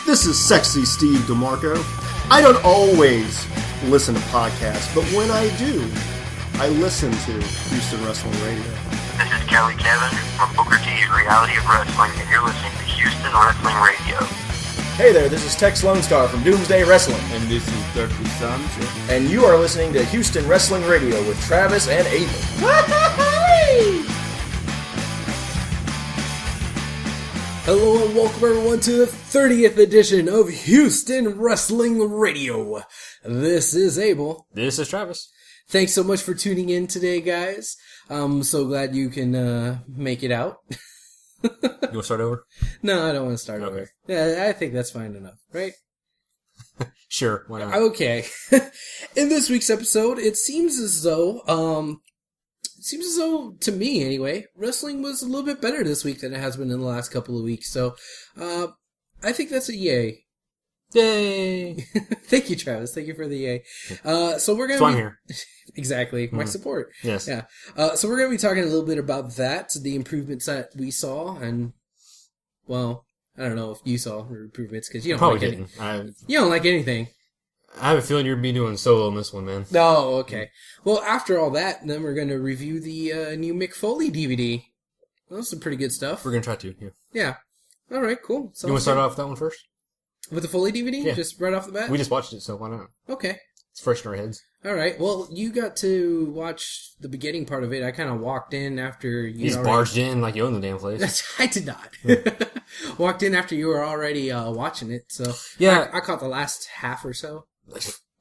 This is Sexy Steve DeMarco. I don't always listen to podcasts, but when I do, I listen to Houston Wrestling Radio. This is Kelly Kevin from Booker T's Reality of Wrestling, and you're listening to Houston Wrestling Radio. Hey there, this is Tex Lone Star from Doomsday Wrestling. And this is Dirty Sancho. And you are listening to Houston Wrestling Radio with Travis and Abel. Hello and welcome everyone to the 30th edition of Houston Wrestling Radio. This is Abel. This is Travis. Thanks so much for tuning in today, guys. I'm so glad you can make it out. You want to start over? No, I don't want to start over. Yeah, I think that's fine enough, right? Sure, why not? Okay. In this week's episode, it seems as though, to me anyway, wrestling was a little bit better this week than it has been in the last couple of weeks. So, I think that's a yay. Yay! Thank you, Travis. Thank you for the yay. So we're gonna. That's why I'm here. Exactly, my support. Yes. Yeah. So we're gonna be talking a little bit about that, the improvements that we saw, and well, I don't know if you saw improvements because you don't Probably like didn't. You don't like anything. I have a feeling you're be doing solo on this one, man. Oh, okay. Well, after all that, then we're gonna review the new Mick Foley DVD. Well, that's some pretty good stuff. We're gonna try to. Yeah. Yeah. All right. Cool. You want to start off with that one first? With the Foley DVD? Yeah. Just right off the bat? We just watched it, so why not? Okay. It's fresh in our heads. All right. Well, you got to watch the beginning part of it. I kind of walked in after you. You just barged in like you own the damn place. I did not. Walked in after you were already watching it. So yeah, I caught the last half or so.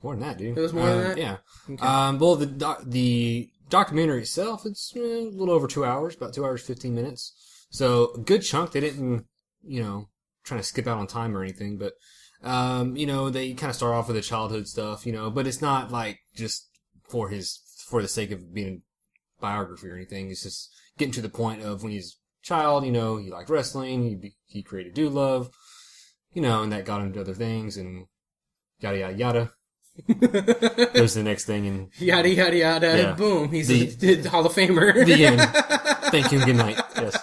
More than that, dude. It was more than that? Yeah. Okay. Well, the documentary itself, it's a little over 2 hours, about 2 hours 15 minutes. So a good chunk. They didn't, trying to skip out on time or anything, but. They kind of start off with the childhood stuff, but it's not like just for the sake of being a biography or anything. It's just getting to the point of when he's a child, he liked wrestling, he created Do Love, and that got him to other things and yada, yada, yada. Goes to the next thing and yada, yada, yada, yeah. Boom. He's a Hall of Famer. The end. Thank you and good night. Yes.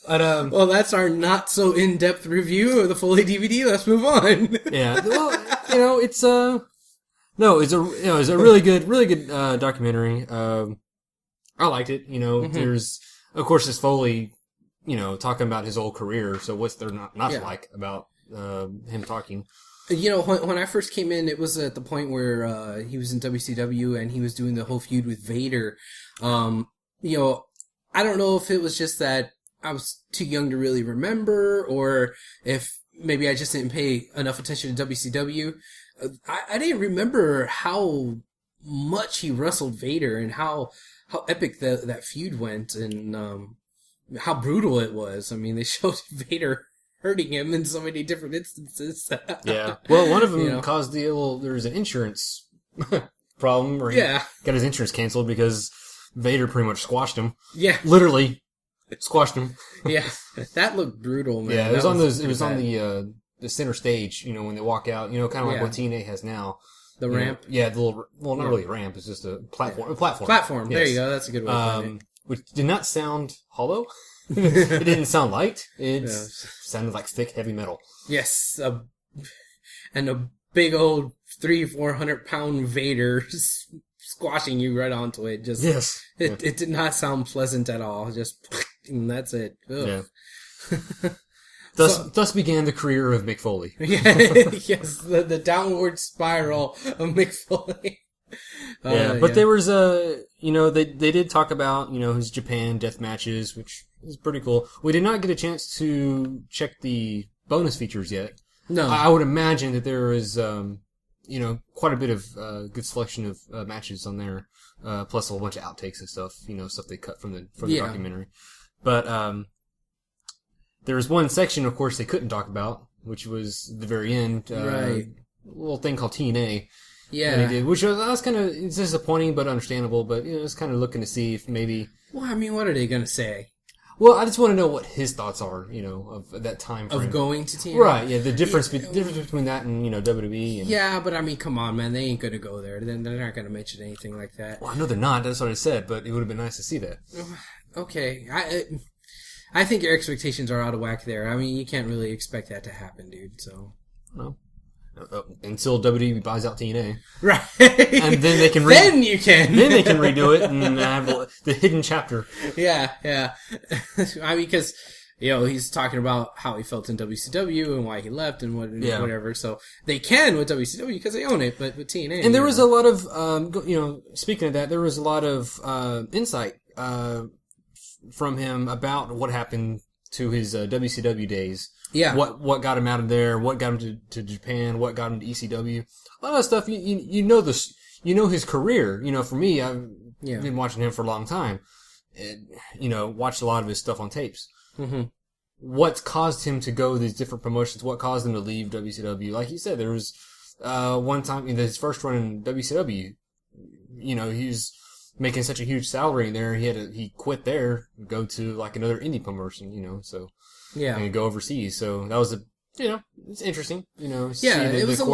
But, well, that's our not so in-depth review of the Foley DVD. Let's move on. Yeah. Well, it's a really good documentary. I liked it. There's, of course, this Foley, talking about his old career. So what's there not to like about, him talking? When I first came in, it was at the point where, he was in WCW and he was doing the whole feud with Vader. I don't know if it was just that I was too young to really remember, or if maybe I just didn't pay enough attention to WCW. I didn't remember how much he wrestled Vader and how epic that feud went and how brutal it was. I mean, they showed Vader hurting him in so many different instances. Yeah. Well, one of them caused there was an insurance problem where he got his insurance canceled because Vader pretty much squashed him. Yeah. Literally. Squashed him. Yeah, that looked brutal, man. Yeah, it was on the center stage. When they walk out. Kind of like what TNA has now. The ramp. Yeah, the little. Well, not really a ramp. It's just a platform. A platform. Platform. Yes. There you go. That's a good way to put it. Which did not sound hollow. It didn't sound light. It sounded like thick, heavy metal. Yes, and a big old 300-400 pound Vader squashing you right onto it. Just yes. It did not sound pleasant at all. Just and that's it. Ugh. Yeah. Thus began the career of Mick Foley. Yes, the downward spiral of Mick Foley. But there was they did talk about his Japan death matches, which is pretty cool. We did not get a chance to check the bonus features yet. No, I would imagine that there is quite a bit of good selection of matches on there, plus a whole bunch of outtakes and stuff, stuff they cut from the documentary. But there was one section, of course, they couldn't talk about, which was the very end, right? A little thing called TNA. Yeah, that they did, which was kind of disappointing but understandable. But it's kind of looking to see if maybe. Well, I mean, what are they gonna say? Well, I just want to know what his thoughts are, of that time frame. Of going to TNA? Right, yeah, the difference between that and, WWE. And... Yeah, but I mean, come on, man, they ain't gonna go there. They're not gonna mention anything like that. Well, I know they're not, that's what I said, but it would have been nice to see that. Okay, I think your expectations are out of whack there. I mean, you can't really expect that to happen, dude. So, No. Until WWE buys out TNA. right. And then they can then you can. Then they can redo it and have the hidden chapter. Yeah. I mean, because, he's talking about how he felt in WCW and why he left and whatever. So they can with WCW because they own it, but with TNA. And there was a lot of, speaking of that, there was a lot of insight from him about what happened to his WCW days. Yeah. What got him out of there? What got him to Japan? What got him to ECW? A lot of stuff. You know this. You know his career. For me, I've been watching him for a long time. And, watched a lot of his stuff on tapes. Mm-hmm. What caused him to go to these different promotions? What caused him to leave WCW? Like you said, there was one time in his first run in WCW. He was making such a huge salary in there. He quit there, go to like another indie promotion. So. Yeah. And go overseas. So that was it's interesting, it was a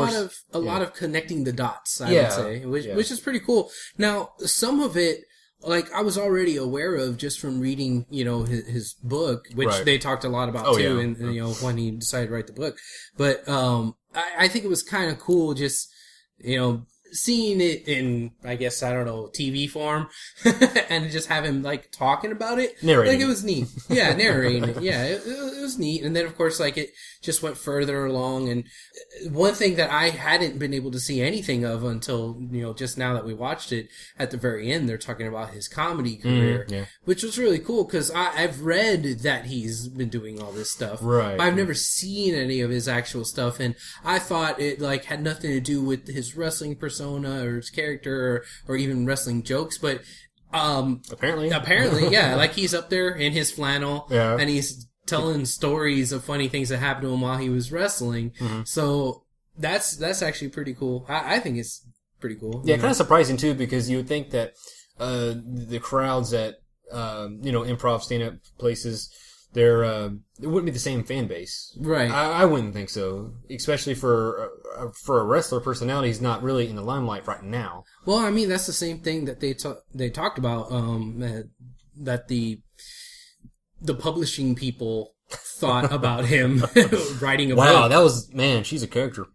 lot of connecting the dots, I would say, which is pretty cool. Now, some of it, like, I was already aware of just from reading, his book, which they talked a lot about too, and when he decided to write the book. But, I think it was kind of cool just, seeing it in, I guess, I don't know, TV form, and just have him, like, talking about it. Narrating. Like, it was neat. Yeah, narrating it. Yeah, it was neat. And then, of course, like, it just went further along. And one thing that I hadn't been able to see anything of until, just now that we watched it, at the very end, they're talking about his comedy career, which was really cool, because I've read that he's been doing all this stuff. Right. But I've never seen any of his actual stuff, and I thought it, like, had nothing to do with his wrestling persona or his character or even wrestling jokes, but apparently yeah, like he's up there in his flannel and he's telling stories of funny things that happened to him while he was wrestling. So that's actually pretty cool. I think it's pretty cool. Yeah, kind of surprising too, because you would think that the crowds at improv stand-up places, it wouldn't be the same fan base, right? I wouldn't think so, especially for a wrestler personality. He's not really in the limelight right now. Well, I mean, that's the same thing that they talked about. That the publishing people thought about him writing a book. Wow, that was, man, she's a character.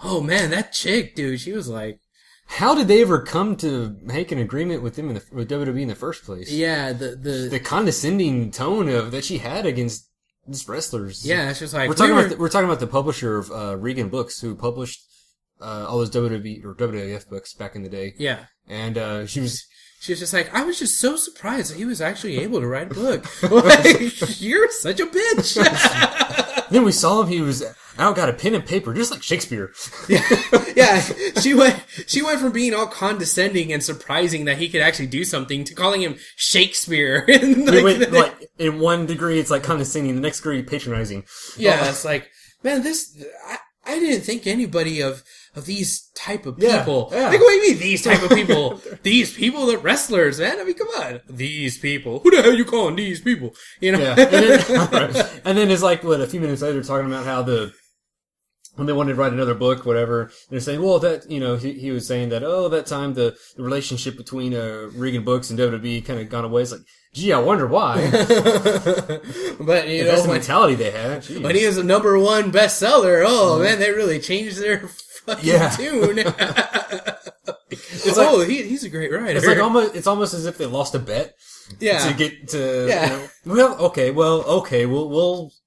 Oh man, that chick, dude, she was like. How did they ever come to make an agreement with him with WWE in the first place? Yeah, the condescending tone that she had against these wrestlers. Yeah, it's just like we're talking about the publisher of Regan Books, who published all those WWE or WWF books back in the day. Yeah, and she was just like, I was just so surprised that he was actually able to write a book. Like, you're such a bitch. Then we saw him. He was out, got a pen and paper, just like Shakespeare. Yeah. She went from being all condescending and surprising that he could actually do something to calling him Shakespeare. Like in one degree, it's like condescending. The next degree, patronizing. Yeah, It's like, man, I didn't think anybody of these type of people. Yeah. Like, what do you mean, these type of people? These people, the wrestlers, man. I mean, come on. These people. Who the hell are you calling these people? Yeah. And then it's like, a few minutes later, talking about how when they wanted to write another book, whatever, they're saying, well, that, he was saying that, that time the relationship between Regan Books and WWE kind of gone away. It's like, gee, I wonder why. But, that's the mentality they had. Jeez. When he was a #1 bestseller, man, they really changed their fucking tune. It's like, he's a great writer. It's like it's almost as if they lost a bet. Yeah. To get to,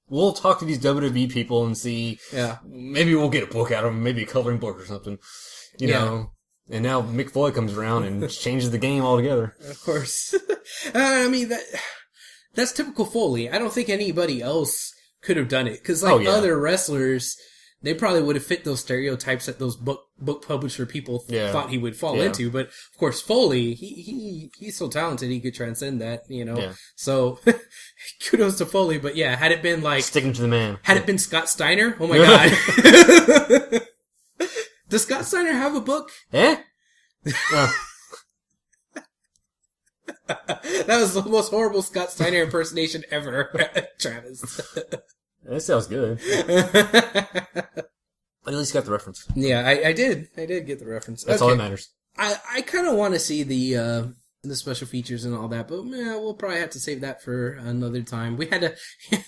we'll talk to these WWE people and see. Yeah. Maybe we'll get a book out of them, maybe a coloring book or something. You know. And now Mick Foley comes around and changes the game altogether. Of course. I mean, that's typical Foley. I don't think anybody else could have done it. Because, other wrestlers, they probably would have fit those stereotypes that those book publisher people thought he would fall into. But, of course, Foley, he's so talented, he could transcend that, Yeah. So, kudos to Foley. But, had it been like... Sticking to the man. Had it been Scott Steiner, oh my God. Does Scott Steiner have a book? Eh? That was the most horrible Scott Steiner impersonation ever, Travis. That sounds good. But at least got the reference. Yeah, I did. I did get the reference. That's all that matters. I kind of want to see the the special features and all that, but we'll probably have to save that for another time. We had to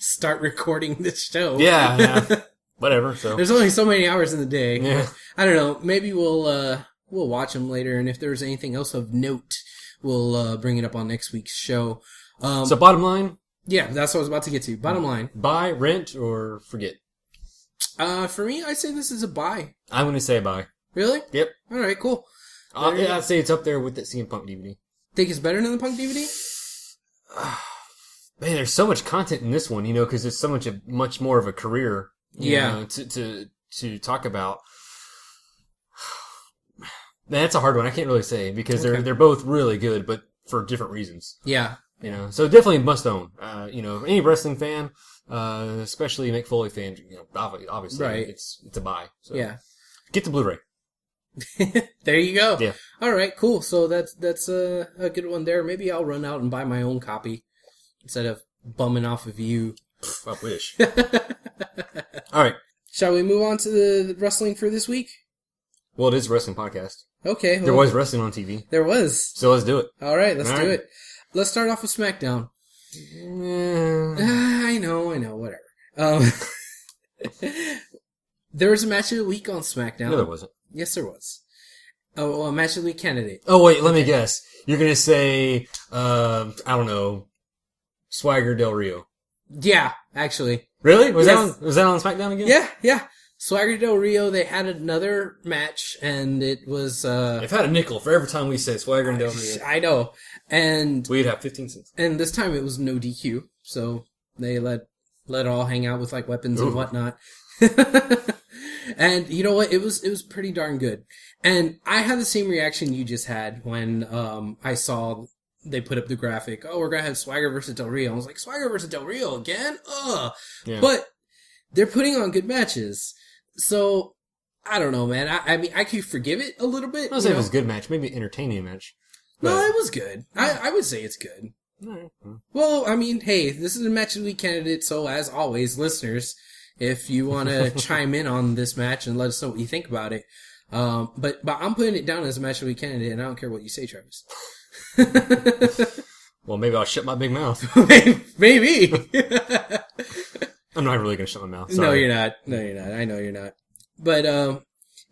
start recording this show. Yeah. Whatever. So there's only so many hours in the day. Yeah. I don't know. Maybe we'll watch them later, and if there's anything else of note, we'll bring it up on next week's show. So bottom line? Yeah, that's what I was about to get to. Bottom line. Buy, rent, or forget? For me, I say this is a buy. I'm going to say buy. Really? Yep. All right, cool. I'd say it's up there with that CM Punk DVD. Think it's better than the Punk DVD? Man, there's so much content in this one, because it's so much more of a career. You know, to talk about. That's a hard one. I can't really say because they're both really good, but for different reasons. Yeah. So definitely must own. Any wrestling fan, especially Mick Foley fan, obviously, right. It's a buy. So yeah. Get the Blu-ray. There you go. Yeah. All right, cool. So that's a good one there. Maybe I'll run out and buy my own copy instead of bumming off of you. I wish. All right. Shall we move on to the wrestling for this week? Well, it is a wrestling podcast. Okay. There was wrestling on TV. There was. So let's do it. All right, let's do it. Let's start off with SmackDown. I know, whatever. There was a match of the week on SmackDown. No, there wasn't. Yes, there was. Oh, well, a match of the week candidate. Oh, wait, let me guess. You're going to say, I don't know, Swagger Del Rio. Yeah, actually. Really? Was that on SmackDown again? Yeah. Swagger Del Rio, they had another match, and it was... They've had a nickel for every time we say Swagger and Del Rio. I know. And... We'd have 15 cents. And this time it was no DQ, so they let it all hang out with, like, weapons and whatnot. And you know what? It was pretty darn good. And I had the same reaction you just had when I saw they put up the graphic. Oh, we're going to have Swagger versus Del Rio. I was like, Swagger versus Del Rio again? Ugh. Yeah. But they're putting on good matches. So, I don't know, man. I mean, I could forgive it a little bit. I don't say it was a good match. Maybe an entertaining match. But... No, it was good. I would say it's good. Right. Well, I mean, hey, this is a match of the week candidate, so as always, listeners, if you want to chime in on this match and let us know what you think about it. But I'm putting it down as a match of the week candidate, and I don't care what you say, Travis. Well, maybe I'll shut my big mouth. Maybe. I'm not really going to shut my mouth. Sorry. No, you're not. I know you're not. But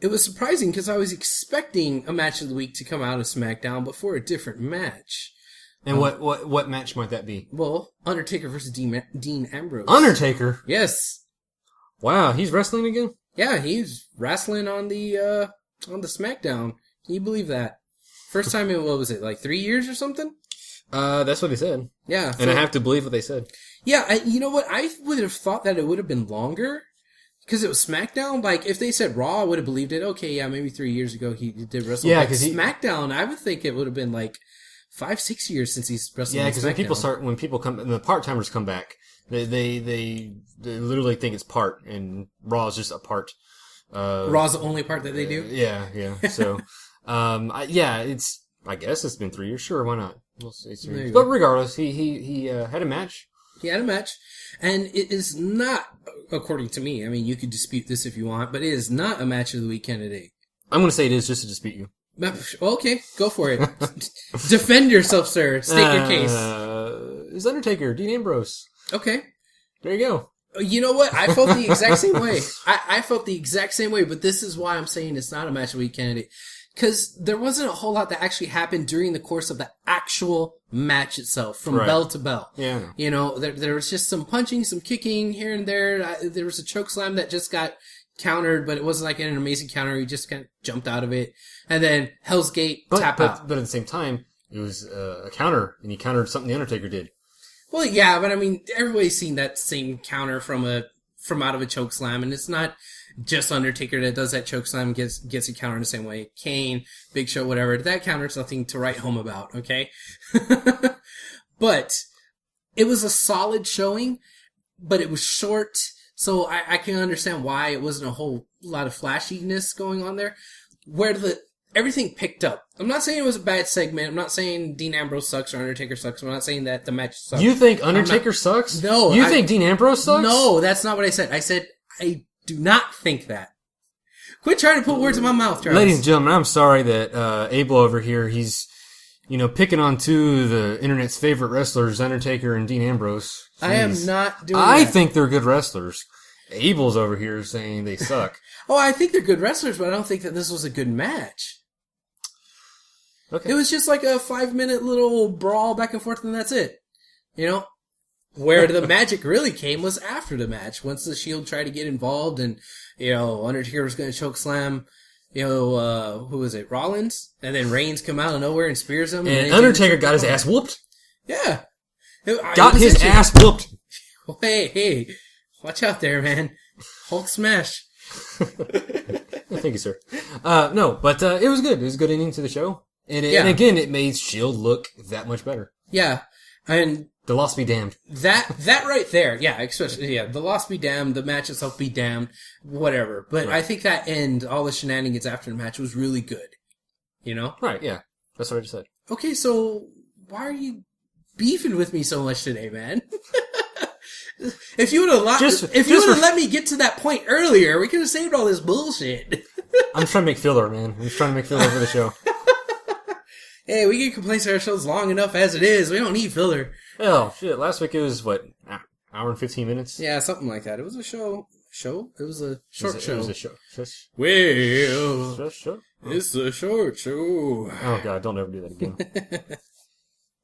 it was surprising because I was expecting a match of the week to come out of SmackDown, but for a different match. And what match might that be? Well, Undertaker versus Dean Ambrose. Undertaker? Yes. Wow, he's wrestling again? Yeah, he's wrestling on the SmackDown. Can you believe that? First time in, what was it, like 3 years or something? That's what they said. Yeah. And I have to believe what they said. Yeah, you know what? I would have thought that it would have been longer because it was SmackDown. Like, if they said Raw, I would have believed it. Okay, yeah, maybe 3 years ago he did wrestle. Yeah, because SmackDown, I would think it would have been like 5-6 years since he's wrestled. Yeah, because when people come, the part-timers come back, they literally think it's part, and Raw is just a part. Raw's the only part that they do? Yeah. So, I guess it's been 3 years. Sure, why not? We'll say 3 years. But regardless, he had a match. He had a match, and it is not, according to me, I mean, you could dispute this if you want, but it is not a match of the week candidate. I'm going to say it is just to dispute you. Okay, go for it. Defend yourself, sir. State your case. It's Undertaker, Dean Ambrose. Okay. There you go. You know what? I felt the exact same way. I felt the exact same way, but this is why I'm saying it's not a match of the week candidate. Because there wasn't a whole lot that actually happened during the course of the actual match itself, from bell to bell. Yeah. You know, there was just some punching, some kicking here and there. There was a choke slam that just got countered, but it wasn't like an amazing counter. He just kind of jumped out of it. And then Hell's Gate tap out. But at the same time, it was a counter, and he countered something the Undertaker did. Well, yeah, but I mean, everybody's seen that same counter from out of a choke slam, and it's not just Undertaker that does that choke slam, gets a counter in the same way. Kane, Big Show, whatever. That counter's nothing to write home about, okay? But it was a solid showing, but it was short, so I can understand why it wasn't a whole lot of flashiness going on there. Where everything picked up. I'm not saying it was a bad segment. I'm not saying Dean Ambrose sucks or Undertaker sucks. I'm not saying that the match sucks. You think Undertaker sucks? No. You think Dean Ambrose sucks? No, that's not what I said. I said I do not think that. Quit trying to put words in my mouth, Travis. Ladies and gentlemen, I'm sorry that Abel over here, he's picking on two of the internet's favorite wrestlers, Undertaker and Dean Ambrose. Jeez. I am not doing I that. think they're good wrestlers. Abel's over here saying they suck. Oh, I think they're good wrestlers, but I don't think that this was a good match. Okay. It was just like a 5-minute little brawl back and forth, and that's it. Where the magic really came was after the match. Once the Shield tried to get involved, and Undertaker was going to choke slam. Who was it? Rollins, and then Reigns come out of nowhere and spears him. And Undertaker got his ass whooped. Yeah, Got his ass whooped. Hey, watch out there, man! Hulk smash. Thank you, sir. No, but it was good. It was a good ending to the show. And again, it made Shield look that much better. Yeah, and The loss be damned. that right there, especially the loss be damned, the match itself be damned, whatever. But Right. I think that end, all the shenanigans after the match was really good. Right, yeah. That's what I just said. Okay, so why are you beefing with me so much today, man? If you would have let me get to that point earlier, we could have saved all this bullshit. I'm trying to make filler, man. I'm just trying to make filler for the show. Hey, we can complain to ourselves long enough as it is. We don't need filler. Oh, shit. Last week it was, hour and 15 minutes? Yeah, something like that. It was a show? It was a short show. It was a show. Well, Show? it's a short show. Oh, God. Don't ever do that again.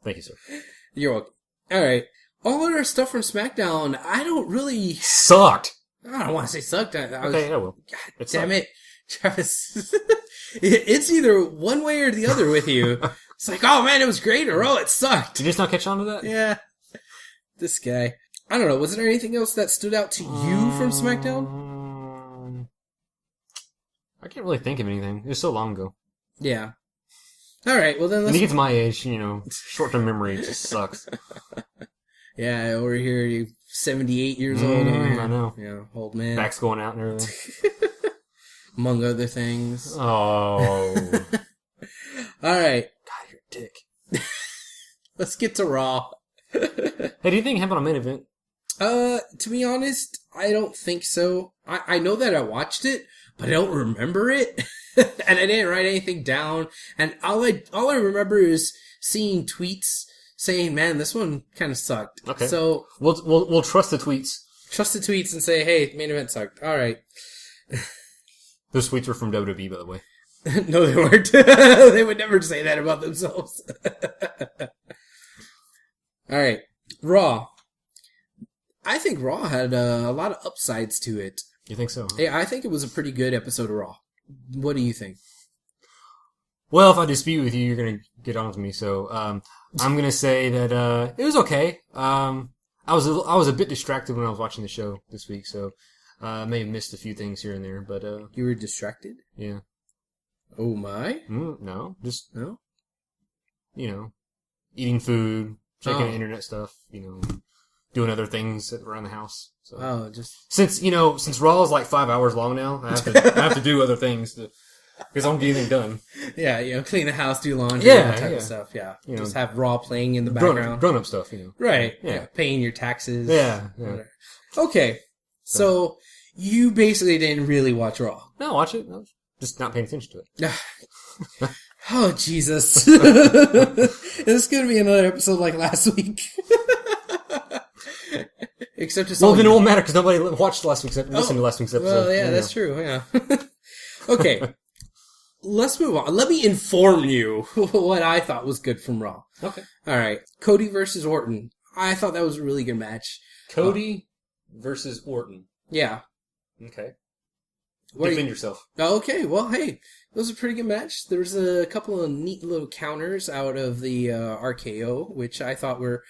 Thank you, sir. You're welcome. Alright. All of our stuff from SmackDown, I don't really... Sucked. I don't want to say sucked. Okay, I will. God damn it. Travis. It's either one way or the other with you. It's like, oh man, it was great, or oh, it sucked. Did you just not catch on to that? Yeah. This guy. I don't know. Was there anything else that stood out to you from SmackDown? I can't really think of anything. It was so long ago. Yeah. Alright, well then When let's... you get to my age, short-term memory just sucks. Yeah, over here, you 78 years old over here. I know. Yeah, old man. Back's going out and everything. Among other things. Oh. Alright. God, you're a dick. Let's get to Raw. Hey, do you think it happened on main event? To be honest, I don't think so. I know that I watched it, but I don't remember it. And I didn't write anything down. And all I remember is seeing tweets saying, man, this one kind of sucked. Okay. So We'll trust the tweets. trust the tweets and say, hey, main event sucked. Alright. Those tweets were from WWE, by the way. No, they weren't. They would never say that about themselves. Alright. Raw. I think Raw had a lot of upsides to it. You think so? Yeah, I think it was a pretty good episode of Raw. What do you think? Well, if I dispute with you, you're gonna get on with me. So, I'm gonna say that it was okay. I was a bit distracted when I was watching the show this week, so I may have missed a few things here and there. But You were distracted? yeah. Oh my? No, just No? eating food, checking Oh. internet stuff, doing other things around the house. So Oh, just... since Raw is like 5 hours long now, I have to do other things because I don't get anything done. Yeah, clean the house, do laundry, Yeah, that type yeah. of stuff, yeah. You know, Just have Raw playing in the background. Grown up stuff, Right, Yeah. yeah. Paying your taxes. Yeah. Whatever. Okay, so you basically didn't really watch Raw. No, watch it. No, just not paying attention to it. Oh, Jesus. This is going to be another episode like last week. Except it's Well, all then it you. won't matter because nobody listened to last week's episode. Well, yeah, that's true, yeah. Okay. Let's move on. Let me inform you what I thought was good from Raw. Okay. Alright. Cody versus Orton. I thought that was a really good match. Cody versus Orton. Yeah. Okay. What do Defend you- yourself. Okay, well, hey, it was a pretty good match. There was a couple of neat little counters out of the RKO, which I thought were,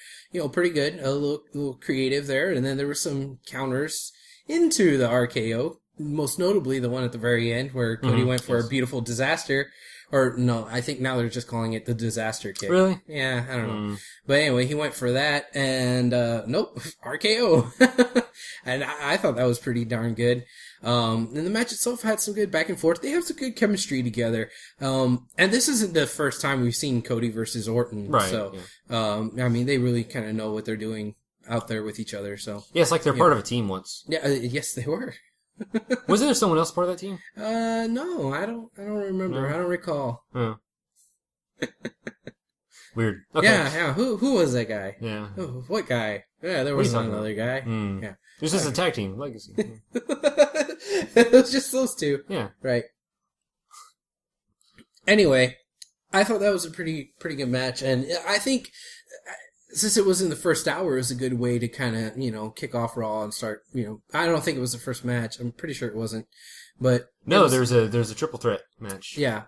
pretty good. A little creative there. And then there were some counters into the RKO. Most notably, the one at the very end where Cody went for a beautiful disaster. Or, no, I think now they're just calling it the disaster kick. Really? Yeah, I don't know. But anyway, he went for that, and, nope, RKO. And I thought that was pretty darn good. And the match itself had some good back and forth. They have some good chemistry together. And this isn't the first time we've seen Cody versus Orton. Right, So, they really kind of know what they're doing out there with each other, so. Yeah, it's like they're part of a team once. Yeah, yes, they were. Wasn't there someone else part of that team? No, I don't remember. No? I don't recall. Oh. Weird. Okay. Yeah. Who was that guy? Yeah. Oh, what guy? Yeah, there What are was you talking another guy. Yeah. This is a tag team legacy. It was just those two. Yeah. Right. Anyway, I thought that was a pretty good match, and I think since it was in the first hour, it was a good way to kind of kick off Raw and start. I don't think it was the first match. I'm pretty sure it wasn't, but No, there's a triple threat match. yeah,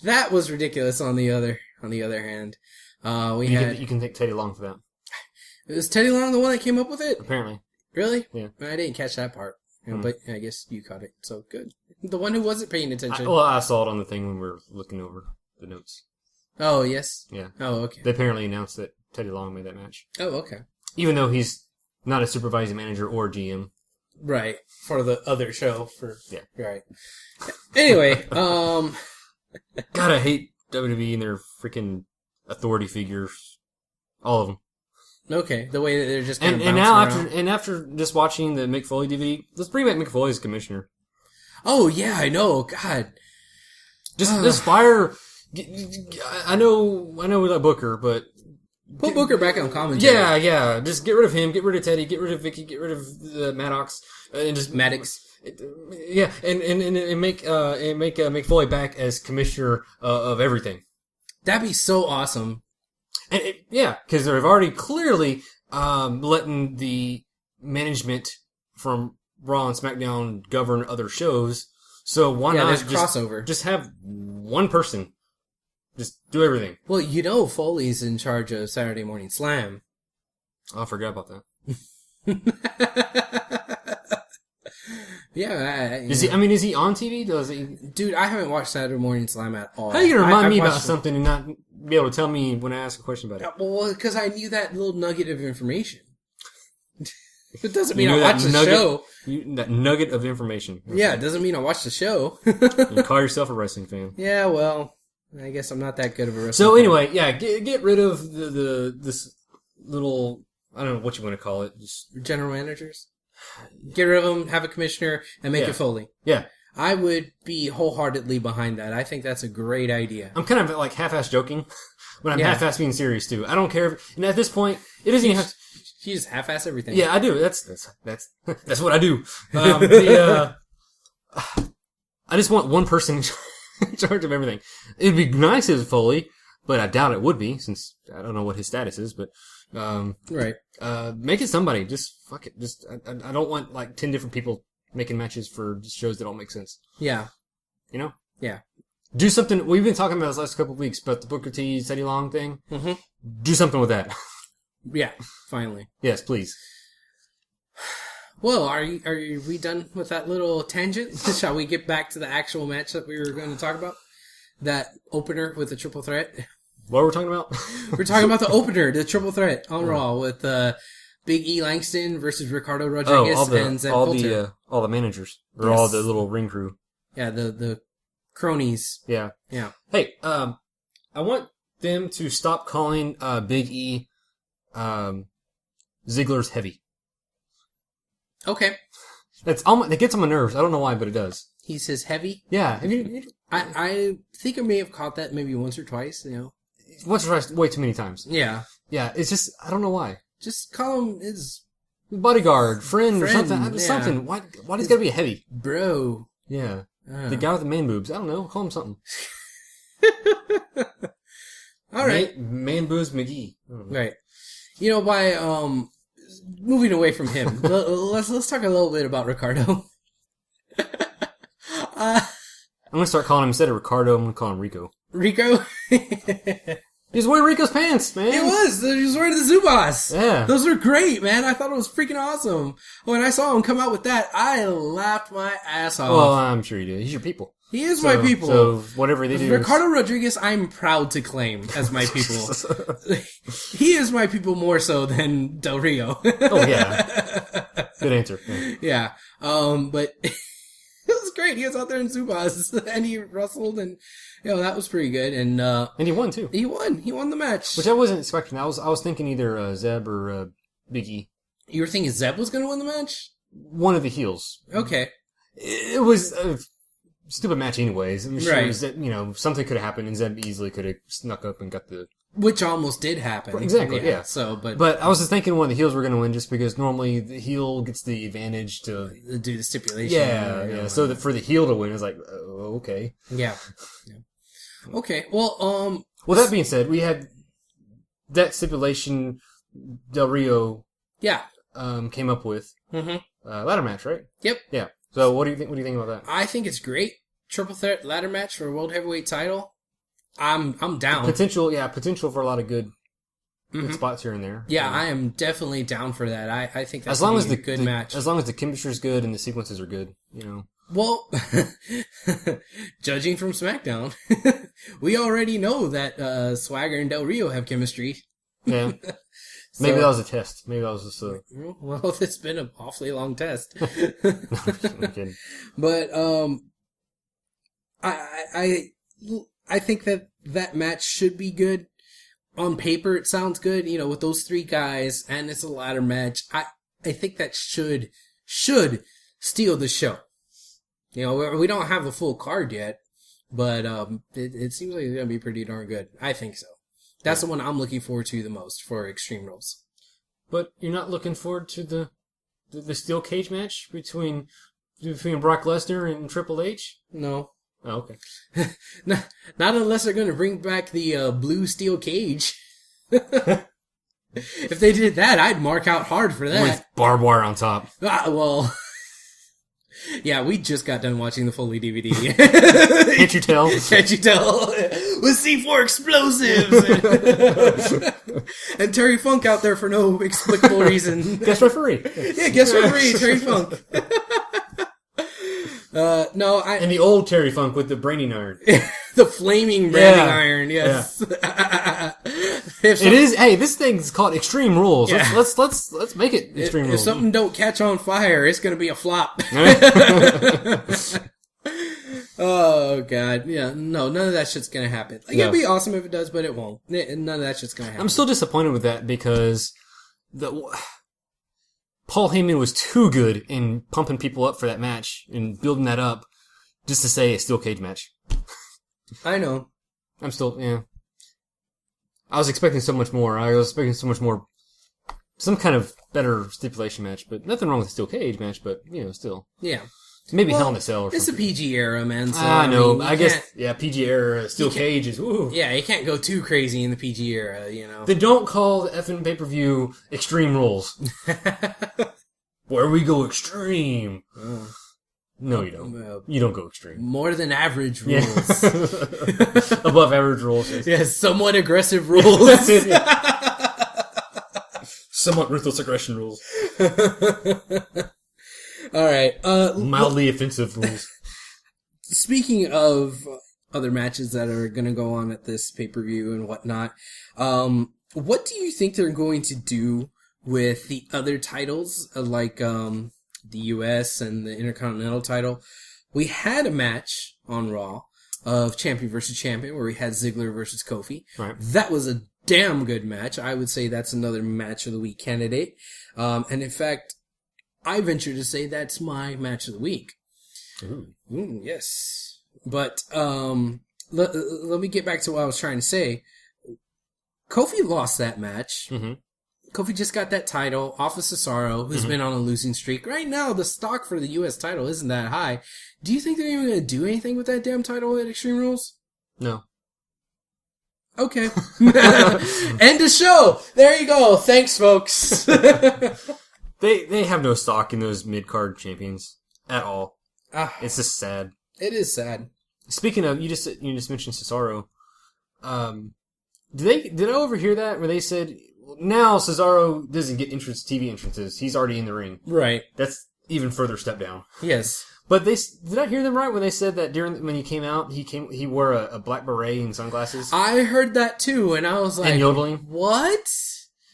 that was ridiculous. On the other hand, You can thank Teddy Long for that. Was Teddy Long the one that came up with it? Apparently. Really? Yeah. I didn't catch that part. But I guess you caught it. So good. The one who wasn't paying attention. I saw it on the thing when we were looking over the notes. Oh, yes? Yeah. Oh, okay. They apparently announced that Teddy Long made that match. Oh, okay. Even though he's not a supervising manager or GM. Right. For the other show. Yeah. Right. Anyway, God, I hate WWE and their freaking authority figures. All of them. Okay, the way that they're just kind of and now around. after just watching the Mick Foley DVD, let's bring back Mick Foley as commissioner. Oh yeah, I know. God, just fire. I know we like Booker, but put Booker back on commentary. Yeah. Just get rid of him. Get rid of Teddy. Get rid of Vicky. Get rid of Maddox. And just Maddox. Yeah, and make Mick Foley back as commissioner of everything. That'd be so awesome. And because they've already clearly letting the management from Raw and SmackDown govern other shows. So why not there's crossover? Just have one person just do everything. Well, Foley's in charge of Saturday Morning Slam. Oh, I forgot about that. Yeah, Is he on TV? Does he? Dude, I haven't watched Saturday Morning Slam at all. How are you gonna remind me about watched something and not be able to tell me when I ask a question about it? Well, because I knew that little nugget of information. It doesn't mean You I knew watch the nugget- show. That nugget of information. Yeah, it doesn't mean I watch the show. You call yourself a wrestling fan. Yeah, well, I guess I'm not that good of a wrestler. So anyway, yeah, get rid of this little, I don't know what you want to call it. Just General managers? Get rid of them, have a commissioner, and make it Foley. Yeah. I would be wholeheartedly behind that. I think that's a great idea. I'm kind of like half-ass joking, but I'm Yeah. half-ass being serious too. I don't care and at this point, it doesn't even have to, You just half-ass everything. yeah, I do. That's what I do. I just want one person in charge of everything. It'd be nice if it was Foley, but I doubt it would be, since I don't know what his status is, but, Right. make it somebody. Just fuck it. Just, I don't want like 10 different people making matches for shows that don't make sense. Yeah. You know? Yeah. Do something. We've been talking about this last couple of weeks about the Booker T, Teddy Long thing. Mm-hmm. Do something with that. Yeah, finally. Yes, please. Well, are we done with that little tangent? Shall we get back to the actual match that we were going to talk about? That opener with the triple threat? What were we talking about? We're talking about the opener, the triple threat on Raw with Big E Langston versus Ricardo Rodriguez and Zeb Coulter. All the managers. Or Yes. all the little ring crew. Yeah, the cronies. Yeah. Yeah. Hey, I want them to stop calling Big E Ziggler's heavy. Okay. It gets on my nerves. I don't know why, but it does. He says heavy. Yeah. I think I may have caught that maybe once or twice, Once or twice, way too many times. Yeah. Yeah, it's just, I don't know why. Just call him his Bodyguard, friend or Friend, something. yeah. Something. Why does it gotta be heavy? bro. Yeah. The guy with the man boobs. I don't know. Call him something. All right. Man boobs McGee. I don't know. Right. By moving away from him, let's talk a little bit about Ricardo. I'm gonna start calling him, instead of Ricardo, I'm gonna call him Rico. Rico? He's wearing Rico's pants, man. He was wearing the Zubas. Yeah. Those were great, man. I thought it was freaking awesome. When I saw him come out with that, I laughed my ass off. Well, I'm sure he did. He's your people. He is my people. So whatever they do. Ricardo Rodriguez, I'm proud to claim as my people. He is my people more so than Del Rio. Oh, yeah. Good answer. Yeah. Yeah. But it was great. He was out there in Zubas and he wrestled and, that was pretty good. And he won, too. he won the match. Which I wasn't expecting. I was thinking either Zeb or Big E. You were thinking Zeb was going to win the match? One of the heels. Okay. It was stupid match anyways. I'm sure Right. something could have happened and Zeb easily could have snuck up and got the... Which almost did happen. Exactly, yeah. So, But I was just thinking one of the heels were going to win just because normally the heel gets the advantage to... do the stipulation. Yeah. So that for the heel to win is like, okay. Yeah. Okay, well, Well, that being said, we had that stipulation Del Rio came up with. Ladder match, right? Yep. Yeah. So what do you think? What do you think about that? I think it's great. Triple threat ladder match for a world heavyweight title. I'm down. Potential for a lot of good spots here and there. Yeah, I am definitely down for that. I think that's as long as a good match. As long as the chemistry is good and the sequences are good, Well, judging from SmackDown, we already know that Swagger and Del Rio have chemistry. Yeah. Maybe that was a test. Maybe that was just a... Well, it's been an awfully long test. I'm kidding. But I think that match should be good. On paper, it sounds good, with those three guys, and it's a ladder match. I think that should steal the show. We don't have the full card yet, but it seems like it's gonna be pretty darn good. I think so. That's the one I'm looking forward to the most for Extreme Rules. But you're not looking forward to the steel cage match between Brock Lesnar and Triple H? No. Oh, okay. Not unless they're going to bring back the blue steel cage. If they did that, I'd mark out hard for that. With barbed wire on top. Well, yeah, we just got done watching the Foley DVD. Can't you tell? Can't you tell? With C4 explosives! And Terry Funk out there for no explicable reason. Guest referee. Yeah, guest referee, Terry Funk. And the old Terry Funk with the branding iron. The flaming branding iron, yes. Yeah. Hey, this thing's called Extreme Rules. Yeah. Let's make it Extreme Rules. If something don't catch on fire, it's gonna be a flop. Oh, God. Yeah, no, none of that shit's gonna happen. It'd be awesome if it does, but it won't. None of that shit's gonna happen. I'm still disappointed with that because Paul Heyman was too good in pumping people up for that match and building that up just to say a steel cage match. I know. I'm still, I was expecting so much more. I was expecting so much more, some kind of better stipulation match, but nothing wrong with a steel cage match, but, still. Yeah. Maybe Hell in a Cell or something. It's a PG era, man. So, I know. I guess, PG era, steel cage is, ooh. Yeah, you can't go too crazy in the PG era, Then don't call the effing pay-per-view Extreme Rules. Where we go extreme. No, you don't. You don't go extreme. More than average rules. Above average rules. Yes, somewhat aggressive rules. Somewhat ruthless aggression rules. All right. Mildly offensive rules. Speaking of other matches that are going to go on at this pay-per-view and whatnot, what do you think they're going to do with the other titles, like the US and the Intercontinental title? We had a match on Raw of champion versus champion where we had Ziggler versus Kofi. Right. That was a damn good match. I would say that's another match of the week candidate. And in fact, I venture to say that's my match of the week. Ooh, yes. But let me get back to what I was trying to say. Kofi lost that match. Mm-hmm. Kofi just got that title off of Cesaro, who's been on a losing streak. Right now, the stock for the U.S. title isn't that high. Do you think they're even going to do anything with that damn title at Extreme Rules? No. Okay. End of show. There you go. Thanks, folks. They have no stock in those mid-card champions at all. It's just sad. It is sad. Speaking of, you just mentioned Cesaro. Did I overhear that where they said now Cesaro doesn't get TV entrances? He's already in the ring. Right. That's even further step down. Yes. But did I hear them right when they said that when he came out, he wore a black beret and sunglasses? I heard that too, and I was like, and yodeling. What?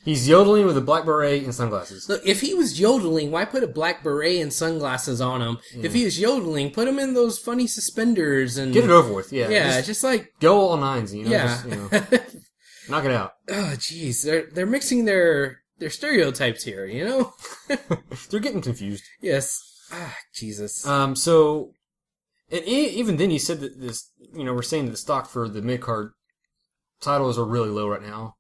He's yodeling with a black beret and sunglasses. Look, if he was yodeling, why put a black beret and sunglasses on him? If he was yodeling, put him in those funny suspenders and get it over with. Yeah. Yeah, just like go all nines. Yeah. Just, knock it out. Oh, jeez, they're mixing their stereotypes here. They're getting confused. Yes. Ah, Jesus. So And even then, you said that this, we're saying that the stock for the mid-card titles are really low right now.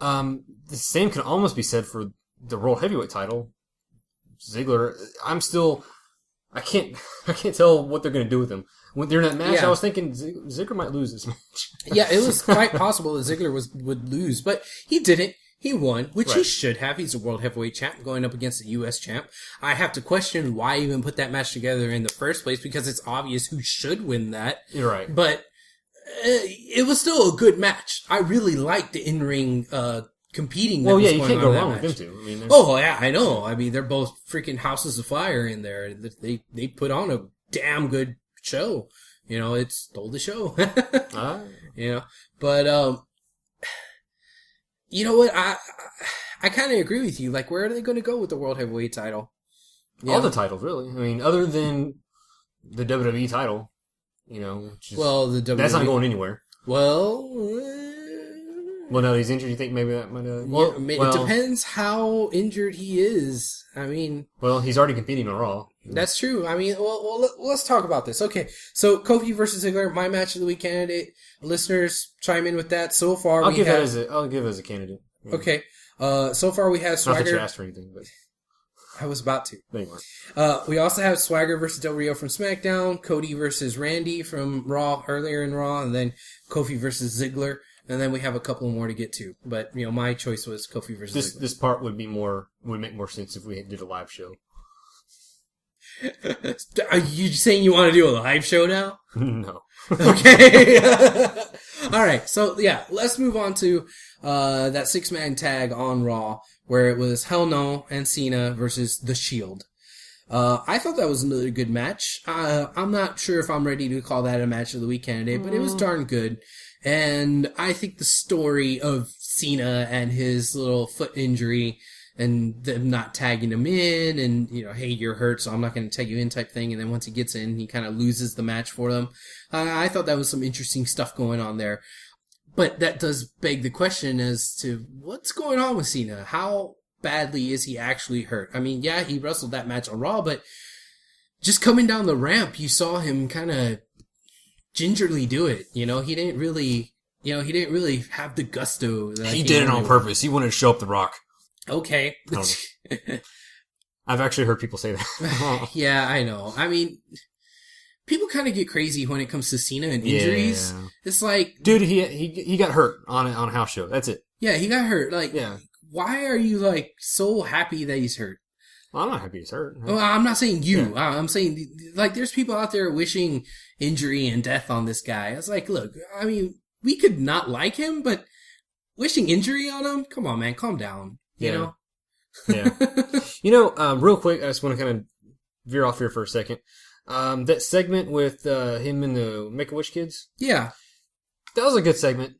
The same can almost be said for the World Heavyweight title. Ziggler, I can't tell what they're going to do with him. When they're in that match, I was thinking Ziggler might lose this match. Yeah, it was quite possible that Ziggler would lose, but he didn't. He won, which he should have. He's a World Heavyweight champ going up against a U.S. champ. I have to question why even put that match together in the first place, because it's obvious who should win that. You're right. But it was still a good match. I really liked the in-ring competing. Well, yeah, you can't go wrong with them two. Yeah, I know. I mean, they're both freaking houses of fire in there. They put on a damn good show. It stole the show. But you know what? I kind of agree with you. Like, where are they going to go with the World Heavyweight title? All the titles, really. I mean, other than the WWE title, the WWE, that's not going anywhere. Well, no, he's injured. You think maybe that might? It depends how injured he is. I mean, he's already competing on Raw. That's true. I mean, let's talk about this. Okay, so Kofi versus Ziggler, my match of the week candidate. Listeners, chime in with that. So far, I'll give it as a candidate. Yeah. Okay. So far we have Swagger. Not that you asked for anything, but I was about to. Anyway. We also have Swagger versus Del Rio from SmackDown, Cody versus Randy from Raw earlier in Raw, and then Kofi versus Ziggler. And then we have a couple more to get to. But, my choice was Kofi versus Ziggler. This part would make more sense if we did a live show. Are you saying you want to do a live show now? No. Okay. All right. So, yeah, let's move on to that 6-man tag on Raw where it was Hell No and Cena versus The Shield. I thought that was another good match. I'm not sure if I'm ready to call that a match of the week candidate, but it was darn good. And I think the story of Cena and his little foot injury and them not tagging him in and, hey, you're hurt, so I'm not going to tag you in type thing. And then once he gets in, he kind of loses the match for them. I thought that was some interesting stuff going on there. But that does beg the question as to what's going on with Cena. How badly is he actually hurt? I mean, yeah, he wrestled that match on Raw, but just coming down the ramp, you saw him kind of gingerly do it. He didn't really have the gusto. He did it on purpose. He wanted to show up the Rock. Okay. I've actually heard people say that. Yeah, I know. I mean, people kind of get crazy when it comes to Cena and injuries. Yeah. It's like, dude, he got hurt on a house show. That's it. Yeah, he got hurt. Like, why are you so happy that he's hurt? Well, I'm not happy he's hurt. Well, I'm not saying you. Yeah. I'm saying there's people out there wishing injury and death on this guy. It's like, look, I mean, we could not like him, but wishing injury on him? Come on, man, calm down. You know? Yeah. Real quick, I just want to kind of veer off here for a second. That segment with him and the Make-A-Wish kids. Yeah. That was a good segment.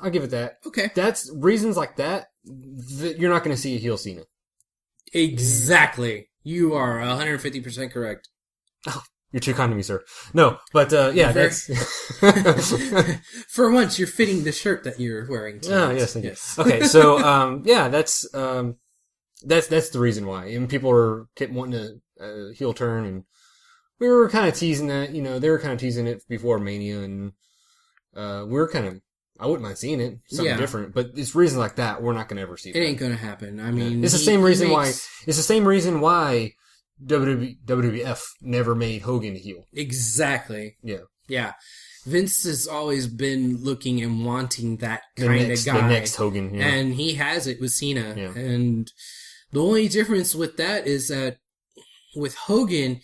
I'll give it that. Okay. That's reasons like that you're not going to see a heel Cena. Exactly. You are 150% correct. Oh, you're too kind to me, sir. No, but that's... For once, you're fitting the shirt that you're wearing tonight. Oh, yes, thank you. Okay, so, that's the reason why. And people kept wanting a heel turn, and we were kind of teasing that, they were kind of teasing it before Mania, and we were kind of... I wouldn't mind seeing it, something different, but it's reasons like that we're not going to ever see. It ain't going to happen. I mean, it's the same reason why. It's the same reason why WWF never made Hogan a heel. Exactly. Yeah. Yeah. Vince has always been looking and wanting that kind of guy. The next Hogan, yeah. And he has it with Cena. Yeah. And the only difference with that is that with Hogan,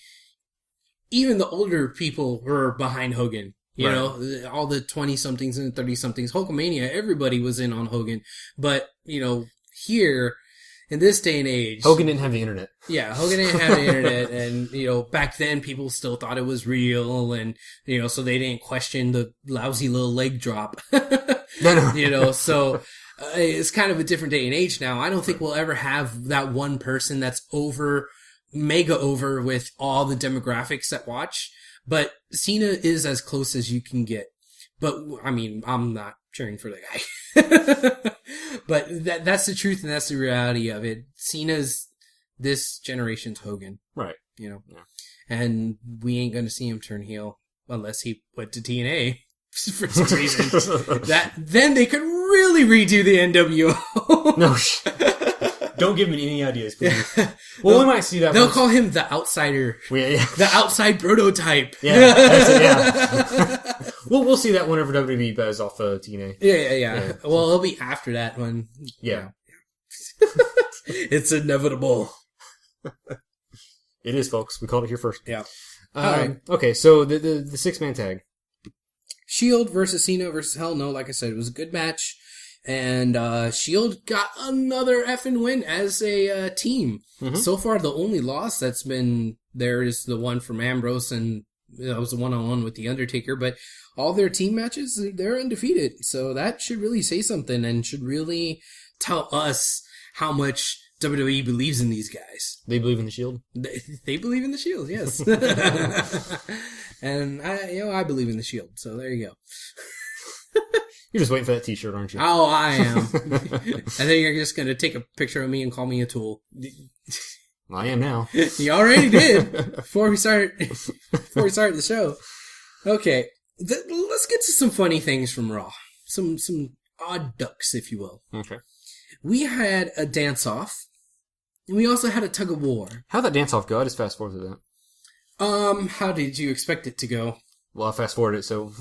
even the older people were behind Hogan. You know, all the 20-somethings and 30-somethings, Hulkamania, everybody was in on Hogan. But, here, in this day and age... Hogan didn't have the internet. Yeah, Hogan didn't have the internet. And, back then, people still thought it was real. And, so they didn't question the lousy little leg drop. No. So it's kind of a different day and age now. I don't think we'll ever have that one person that's mega over with all the demographics that watch. But Cena is as close as you can get. But, I mean, I'm not cheering for the guy. But that's the truth and that's the reality of it. Cena's this generation's Hogan. Right. Yeah. and we ain't gonna see him turn heel unless he went to TNA for some reason. Then they could really redo the NWO. No, don't give me any ideas, please. Well, we might see that. They'll call him the Outsider. Yeah. The Outside Prototype. Yeah, that's it, yeah. We'll see that whenever WWE buys off TNA. Yeah. Well, it'll be after that one. Yeah. It's inevitable. It is, folks. We called it here first. Yeah. All right. Okay, so the 6-man tag. Shield versus Cena versus Hell No. Like I said, it was a good match. And Shield got another effing win as a team. Mm-hmm. So far, the only loss that's been there is the one from Ambrose, and that was the one-on-one with The Undertaker. But all their team matches, they're undefeated. So that should really say something and should really tell us how much WWE believes in these guys. They believe in the Shield? They believe in the Shield, yes. And I believe in the Shield. So there you go. You're just waiting for that t-shirt, aren't you? Oh, I am. I think you're just going to take a picture of me and call me a tool. I am now. You already did before we started the show. Okay. Let's get to some funny things from Raw. Some odd ducks, if you will. Okay. We had a dance-off, and we also had a tug-of-war. How'd that dance-off go? I just fast-forwarded that. How did you expect it to go? Well, I fast-forwarded it, so...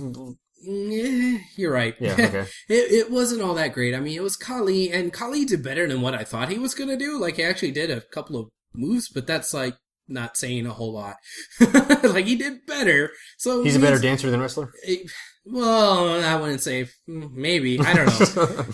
Yeah, you're right. Yeah, okay. It wasn't all that great. I mean, it was Khali, and Khali did better than what I thought he was going to do. Like, he actually did a couple of moves, but that's, like, not saying a whole lot. Like, he did better. So he's a better dancer than wrestler? Well, I wouldn't say... Maybe. I don't know.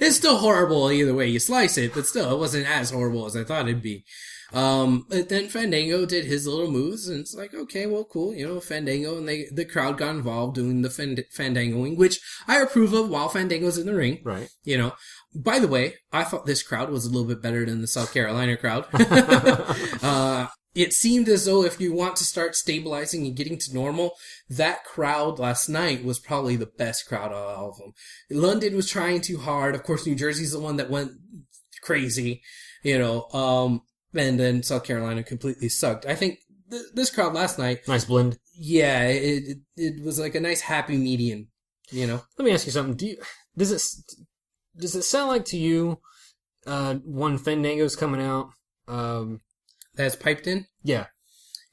It's still horrible either way you slice it, but still, it wasn't as horrible as I thought it'd be. But then Fandango did his little moves, and it's like, okay, well, cool, Fandango, and the crowd got involved doing the Fandangoing, which I approve of while Fandango's in the ring. Right. By the way, I thought this crowd was a little bit better than the South Carolina crowd. It seemed as though if you want to start stabilizing and getting to normal, that crowd last night was probably the best crowd out of all of them. London was trying too hard. Of course, New Jersey's the one that went crazy, and then South Carolina completely sucked. I think this crowd last night... Nice blend. Yeah, it was like a nice happy median, Let me ask you something. Does it sound like to you, when Fandango's coming out, that's piped in? Yeah.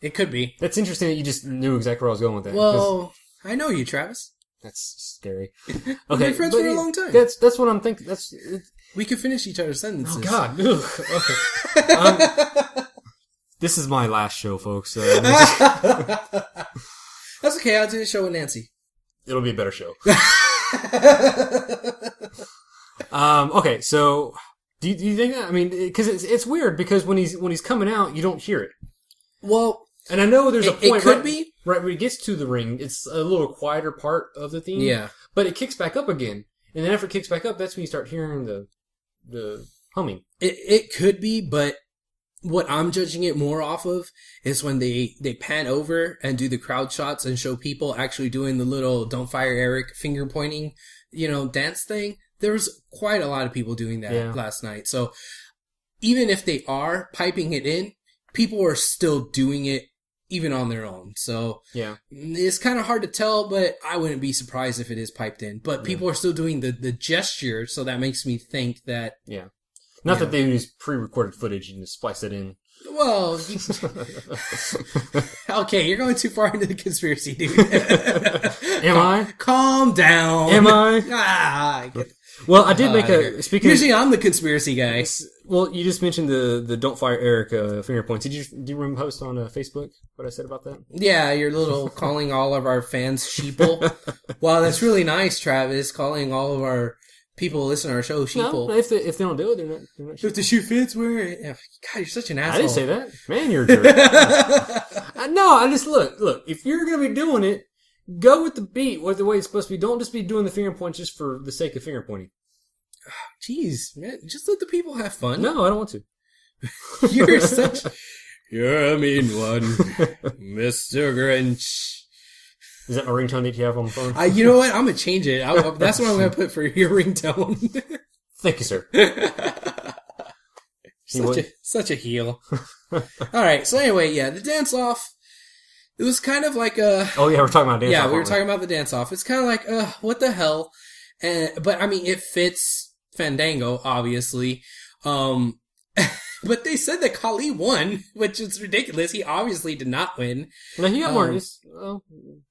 It could be. That's interesting that you just knew exactly where I was going with that. Well, I know you, Travis. That's scary. Okay, We've been friends for a long time. That's what I'm thinking. We could finish each other's sentences. Oh, God. Okay. This is my last show, folks. That's okay. I'll do the show with Nancy. It'll be a better show. Okay, so do you think that? I mean, because it's weird because when he's coming out, you don't hear it. Well, and I know there's a point. It could be right when he gets to the ring. It's a little quieter part of the theme. Yeah, but it kicks back up again, and then after it kicks back up, that's when you start hearing the humming. It could be, but what I'm judging it more off of is when they pan over and do the crowd shots and show people actually doing the little "Don't Fire Eric" finger pointing, dance thing. There was quite a lot of people doing that last night. So even if they are piping it in, people are still doing it even on their own. So it's kind of hard to tell, but I wouldn't be surprised if it is piped in. But people are still doing the gesture, so that makes me think that... Yeah. Not that they use pre-recorded footage and just splice it in. Well, okay, you're going too far into the conspiracy, dude. Am I? Calm down. Am I? I get it. Well, I did make a... Usually I'm the conspiracy guy. Well, you just mentioned the Don't Fire Eric finger points. Do you remember post on Facebook what I said about that? Yeah, your little calling all of our fans sheeple. Wow, that's really nice, Travis, calling all of our people who listen to our show sheeple. No, if they don't do it, they're not If the shoe fits, wear it. God, you're such an asshole. I didn't say that. Man, you're a jerk. I just look, if you're going to be doing it, go with the beat, with the way it's supposed to be. Don't just be doing the finger points just for the sake of finger pointing. Jeez, man, just let the people have fun. No, I don't want to. You're a mean one, Mr. Grinch. Is that my ringtone that you have on the phone? You know what? I'm going to change it. That's what I'm going to put for your ringtone. Thank you, sir. Such a heel. All right. So anyway, yeah, the dance off. It was kind of like a. Oh yeah, we're talking about dance off. Yeah, we were talking about the dance off. It's kind of like, what the hell? But I mean, it fits Fandango, obviously. But they said that Khali won, which is ridiculous. He obviously did not win. No, he got more.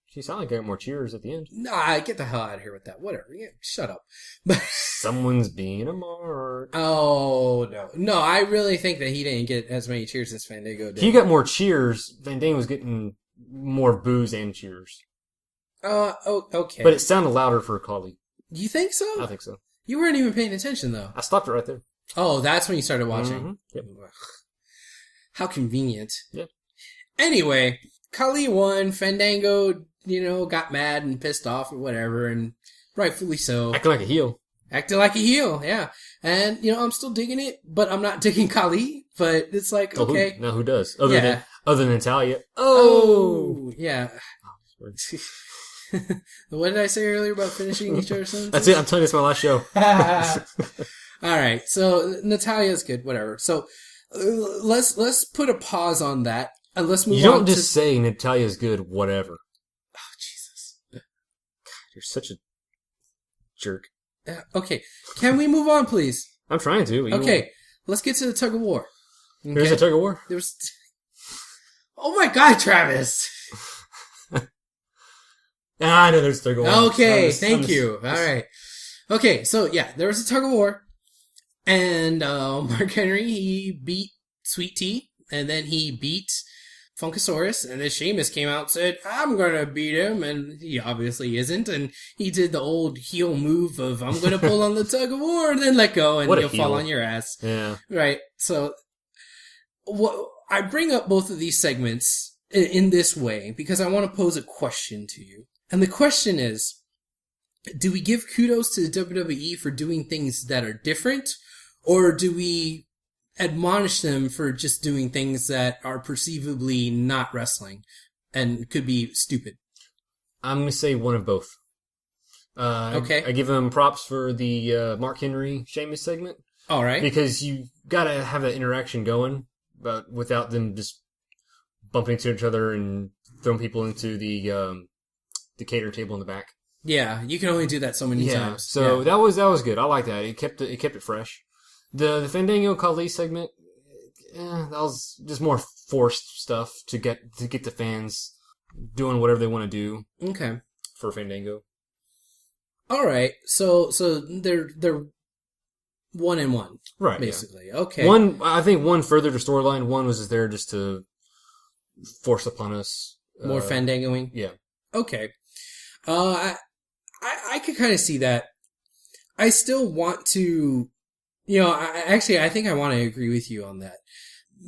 She sounded like he got more cheers at the end. Nah, get the hell out of here with that. Whatever. Yeah, shut up. But someone's being a mark. Oh no! I really think that he didn't get as many cheers as Fandango did. He got more cheers. Fandango was getting more boos and cheers. Okay. But it sounded louder for Khali. You think so? I think so. You weren't even paying attention though. I stopped it right there. Oh, that's when you started watching. Mm-hmm. Yep. How convenient. Yep. Anyway, Khali won. Fandango, got mad and pissed off or whatever, and rightfully so. Acting like a heel. Acting like a heel, yeah. And, I'm still digging it, but I'm not digging Khali. But it's like, okay. Who does? Other than Natalia. Yeah. What did I say earlier about finishing each other's sentences? That's it. I'm telling you, it's my last show. All right. So Natalia's good. Whatever. So let's put a pause on that and let's move on. You don't just say Natalia's good. Whatever. Oh Jesus! God, you're such a jerk. Okay. Can we move on, please? I'm trying to. Okay. Let's get to the tug of war. Okay? There's a tug of war. Oh my God, Travis! I know there's a tug of war. Okay, thank you. All right. Okay, so yeah, there was a tug of war, and Mark Henry, he beat Sweet Tea, and then he beat Funkasaurus, and then Sheamus came out and said, I'm gonna beat him, and he obviously isn't, and he did the old heel move of, I'm gonna pull on the tug of war, and then let go, and you'll fall on your ass. Yeah. Right, so I bring up both of these segments in this way, because I want to pose a question to you. And the question is, do we give kudos to the WWE for doing things that are different, or do we admonish them for just doing things that are perceivably not wrestling and could be stupid? I'm going to say one of both. Okay. I give them props for the Mark Henry Sheamus segment. All right. Because you got to have that interaction going, but without them just bumping into each other and throwing people into the cater table in the back. Yeah, you can only do that so many times. So that was good. I like that. It kept it fresh. The Fandango Khali segment, that was just more forced stuff to get the fans doing whatever they want to do. Okay. For Fandango. All right. So they're 1-1. Right. Basically. Yeah. Okay. I think one furthered the storyline. One was just there just to force upon us more Fandangoing. Yeah. Okay. I could kind of see that. I still want to, I think I want to agree with you on that,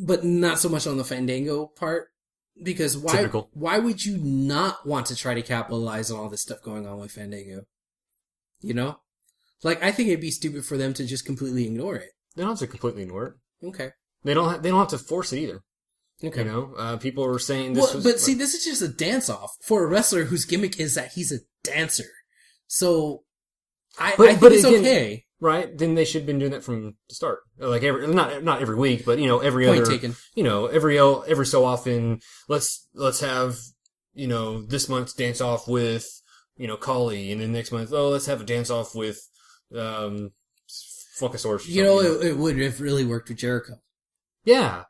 but not so much on the Fandango part, because why would you not want to try to capitalize on all this stuff going on with Fandango? I think it'd be stupid for them to just completely ignore it. They don't have to completely ignore it. Okay. They don't have to force it either. Okay. People were saying this was... But see, this is just a dance-off for a wrestler whose gimmick is that he's a dancer. So, I think it's okay. Right? Then they should have been doing that from the start. Like, not every week, but, every Point other... taken. Every so often, let's have, this month's dance-off with, Khali, and then next month, let's have a dance-off with, Funkasaurus. It would have really worked with Jericho. Yeah.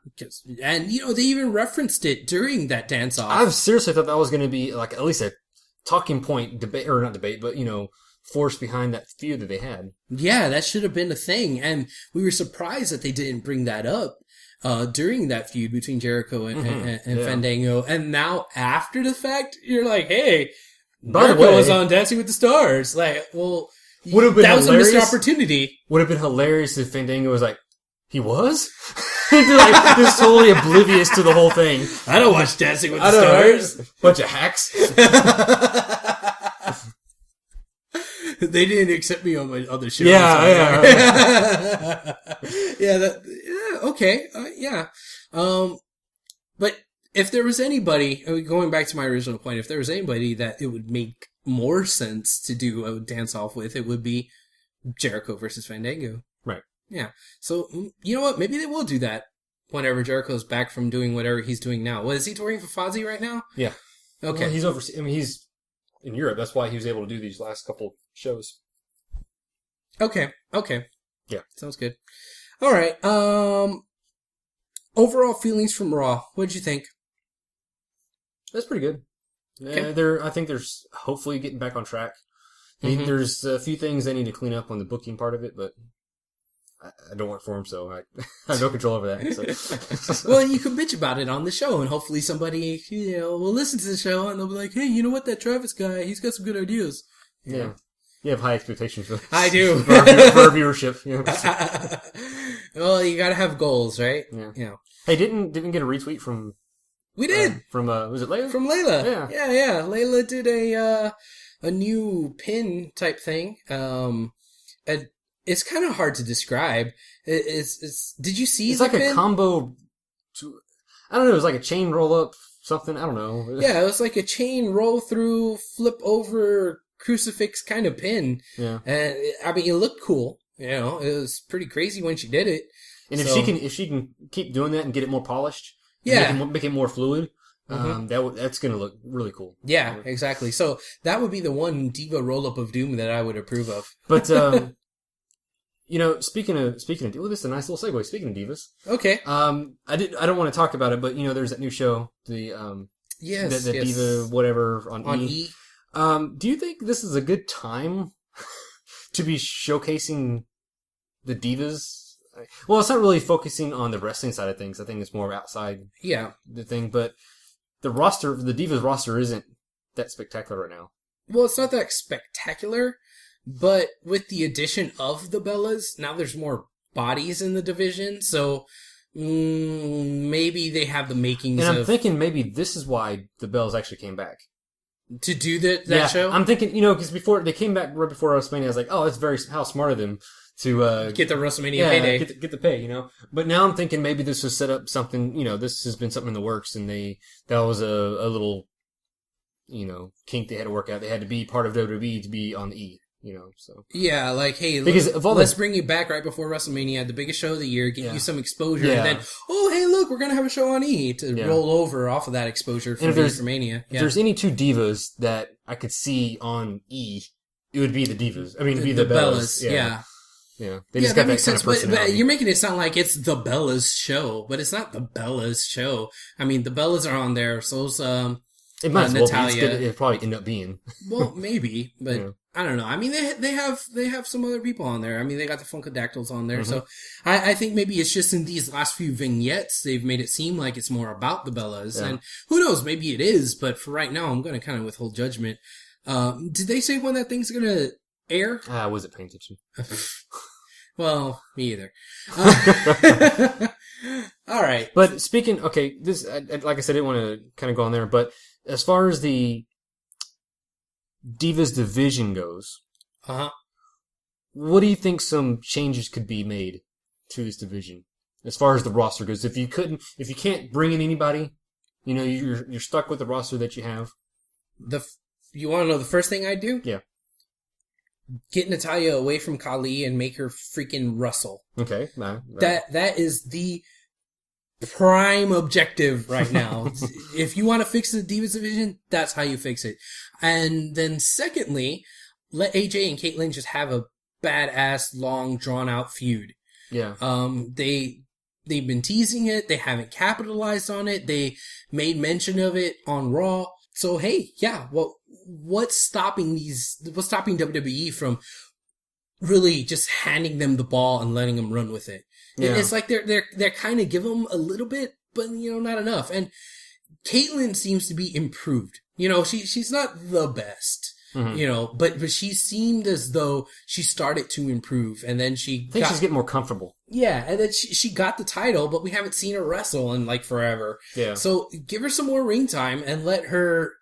And, they even referenced it during that dance-off. I seriously thought that was going to be, like, at least a talking point debate, or not debate, but, force behind that feud that they had. Yeah, that should have been a thing. And we were surprised that they didn't bring that up, during that feud between Jericho and Fandango. And now, after the fact, you're like, hey, Jericho was on Dancing with the Stars. Like, well, would have been that hilarious. Was a missed opportunity. Would have been hilarious if Fandango was like, he was? Just totally oblivious to the whole thing. I don't watch Dancing with the Stars. Right? Bunch of hacks. They didn't accept me on my other shows. Yeah. Okay. But if there was anybody, going back to my original point, if there was anybody that it would make more sense to do a dance-off with, it would be Jericho versus Fandango. Right. Yeah. So, you know what? Maybe they will do that whenever Jericho's back from doing whatever he's doing now. What, is he touring for Fozzy right now? Yeah. Okay. Well, he's overseas. I mean, he's in Europe. That's why he was able to do these last couple shows. Okay. Yeah. Sounds good. All right. Overall feelings from Raw. What did you think? That's pretty good. Okay. I think there's hopefully getting back on track. Mm-hmm. There's a few things they need to clean up on the booking part of it, but I don't work for them, so I have no control over that. So. Well, you can bitch about it on the show, and hopefully somebody, will listen to the show, and they'll be like, hey, you know what, that Travis guy, he's got some good ideas. Yeah. You have high expectations for I do. for our viewership. Well, you gotta have goals, right? Yeah. Hey, didn't get a retweet from... We did! From, was it Layla? From Layla. Yeah. Layla did a new pin type thing. It's kind of hard to describe. Did you see it's the like pin? A combo... I don't know, it was like a chain roll-up something. I don't know. Yeah, it was like a chain roll-through, flip-over crucifix kind of pin. Yeah. And, I mean, it looked cool. It was pretty crazy when she did it. And if she can keep doing that and get it more polished... Yeah. Make it more fluid. That's going to look really cool. Yeah, exactly. So that would be the one Diva roll-up of doom that I would approve of. But, speaking of, well, this is a nice little segue. Speaking of divas. Okay. I don't want to talk about it, but, there's that new show, Yes. Diva, whatever, on E. Do you think this is a good time to be showcasing the divas? Well, it's not really focusing on the wrestling side of things. I think it's more outside the thing. But the Divas roster isn't that spectacular right now. Well, it's not that spectacular, but with the addition of the Bellas, now there's more bodies in the division. So maybe they have the makings and I'm thinking maybe this is why the Bellas actually came back. To do that show? I'm thinking, because before they came back right before WrestleMania, I was like, oh, that's how smart of them. To get the WrestleMania payday. Get the pay, But now I'm thinking maybe this was set up something, this has been something in the works and that was a little, kink they had to work out. They had to be part of WWE to be on the E, so. Yeah, like, hey, let's bring you back right before WrestleMania, the biggest show of the year, get you some exposure, and then, oh, hey, look, we're going to have a show on E to roll over off of that exposure for WrestleMania. If there's any two divas that I could see on E, it would be the divas. I mean, it'd be the Bellas. Yeah. Yeah, they just got that kind of personality. But you're making it sound like it's the Bellas show, but it's not the Bellas show. I mean, the Bellas are on there, so's it might as well Natalia. It'd probably end up being. Well, maybe, but I don't know. I mean, they have some other people on there. I mean, they got the Funkadactyls on there, so I think maybe it's just in these last few vignettes they've made it seem like it's more about the Bellas, and who knows, maybe it is. But for right now, I'm going to kind of withhold judgment. Did they say when that thing's going to air? I wasn't paying attention. Well, me either. All right. But this, like I said, I didn't want to kind of go on there, but as far as the Divas division goes, what do you think some changes could be made to this division? As far as the roster goes, if you can't bring in anybody, you're stuck with the roster that you have. You want to know the first thing I'd do? Yeah. Get Natalya away from Khali and make her freaking wrestle. Okay. Right. That is the prime objective right now. If you want to fix the Divas division, that's how you fix it. And then secondly, let AJ and Caitlyn just have a badass, long, drawn-out feud. Yeah. They've been teasing it. They haven't capitalized on it. They made mention of it on Raw. So, hey, what's stopping WWE from really just handing them the ball and letting them run with it? Yeah. It's like they're kind of give them a little bit, but not enough. And Caitlyn seems to be improved. She's not the best. But she seemed as though she started to improve, and then she's getting more comfortable. Yeah, and then she got the title, but we haven't seen her wrestle in forever. Yeah. So give her some more ring time and let her,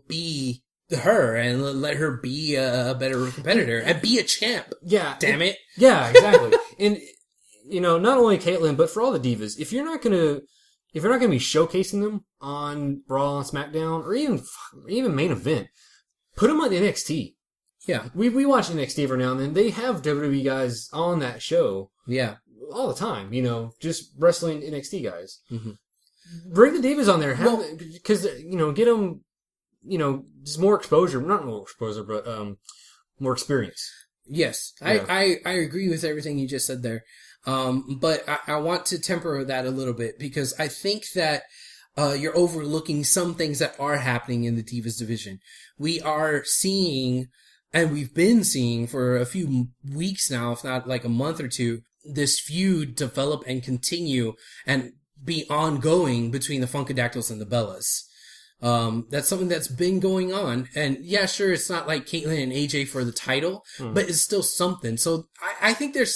be her, and let her be a better competitor and be a champ. Yeah. Damn it. Yeah, exactly. And not only Caitlyn, but for all the divas, if you're not gonna be showcasing them on Raw and SmackDown or even main event, put them on NXT. Yeah. We watch NXT every now and then. They have WWE guys on that show. Yeah. All the time, just wrestling NXT guys. Mm-hmm. Bring the Divas on there, because get them, just more exposure. Not more exposure, but more experience. Yes, Yeah. I agree with everything you just said there. But I want to temper that a little bit because I think that you're overlooking some things that are happening in the Divas division. We are seeing, and we've been seeing for a few weeks now, if not like a month or two, this feud develop and continue and be ongoing between the Funkadactyls and the Bellas. That's something that's been going on. And yeah, sure, it's not like Caitlyn and AJ for the title, but it's still something. So I think they're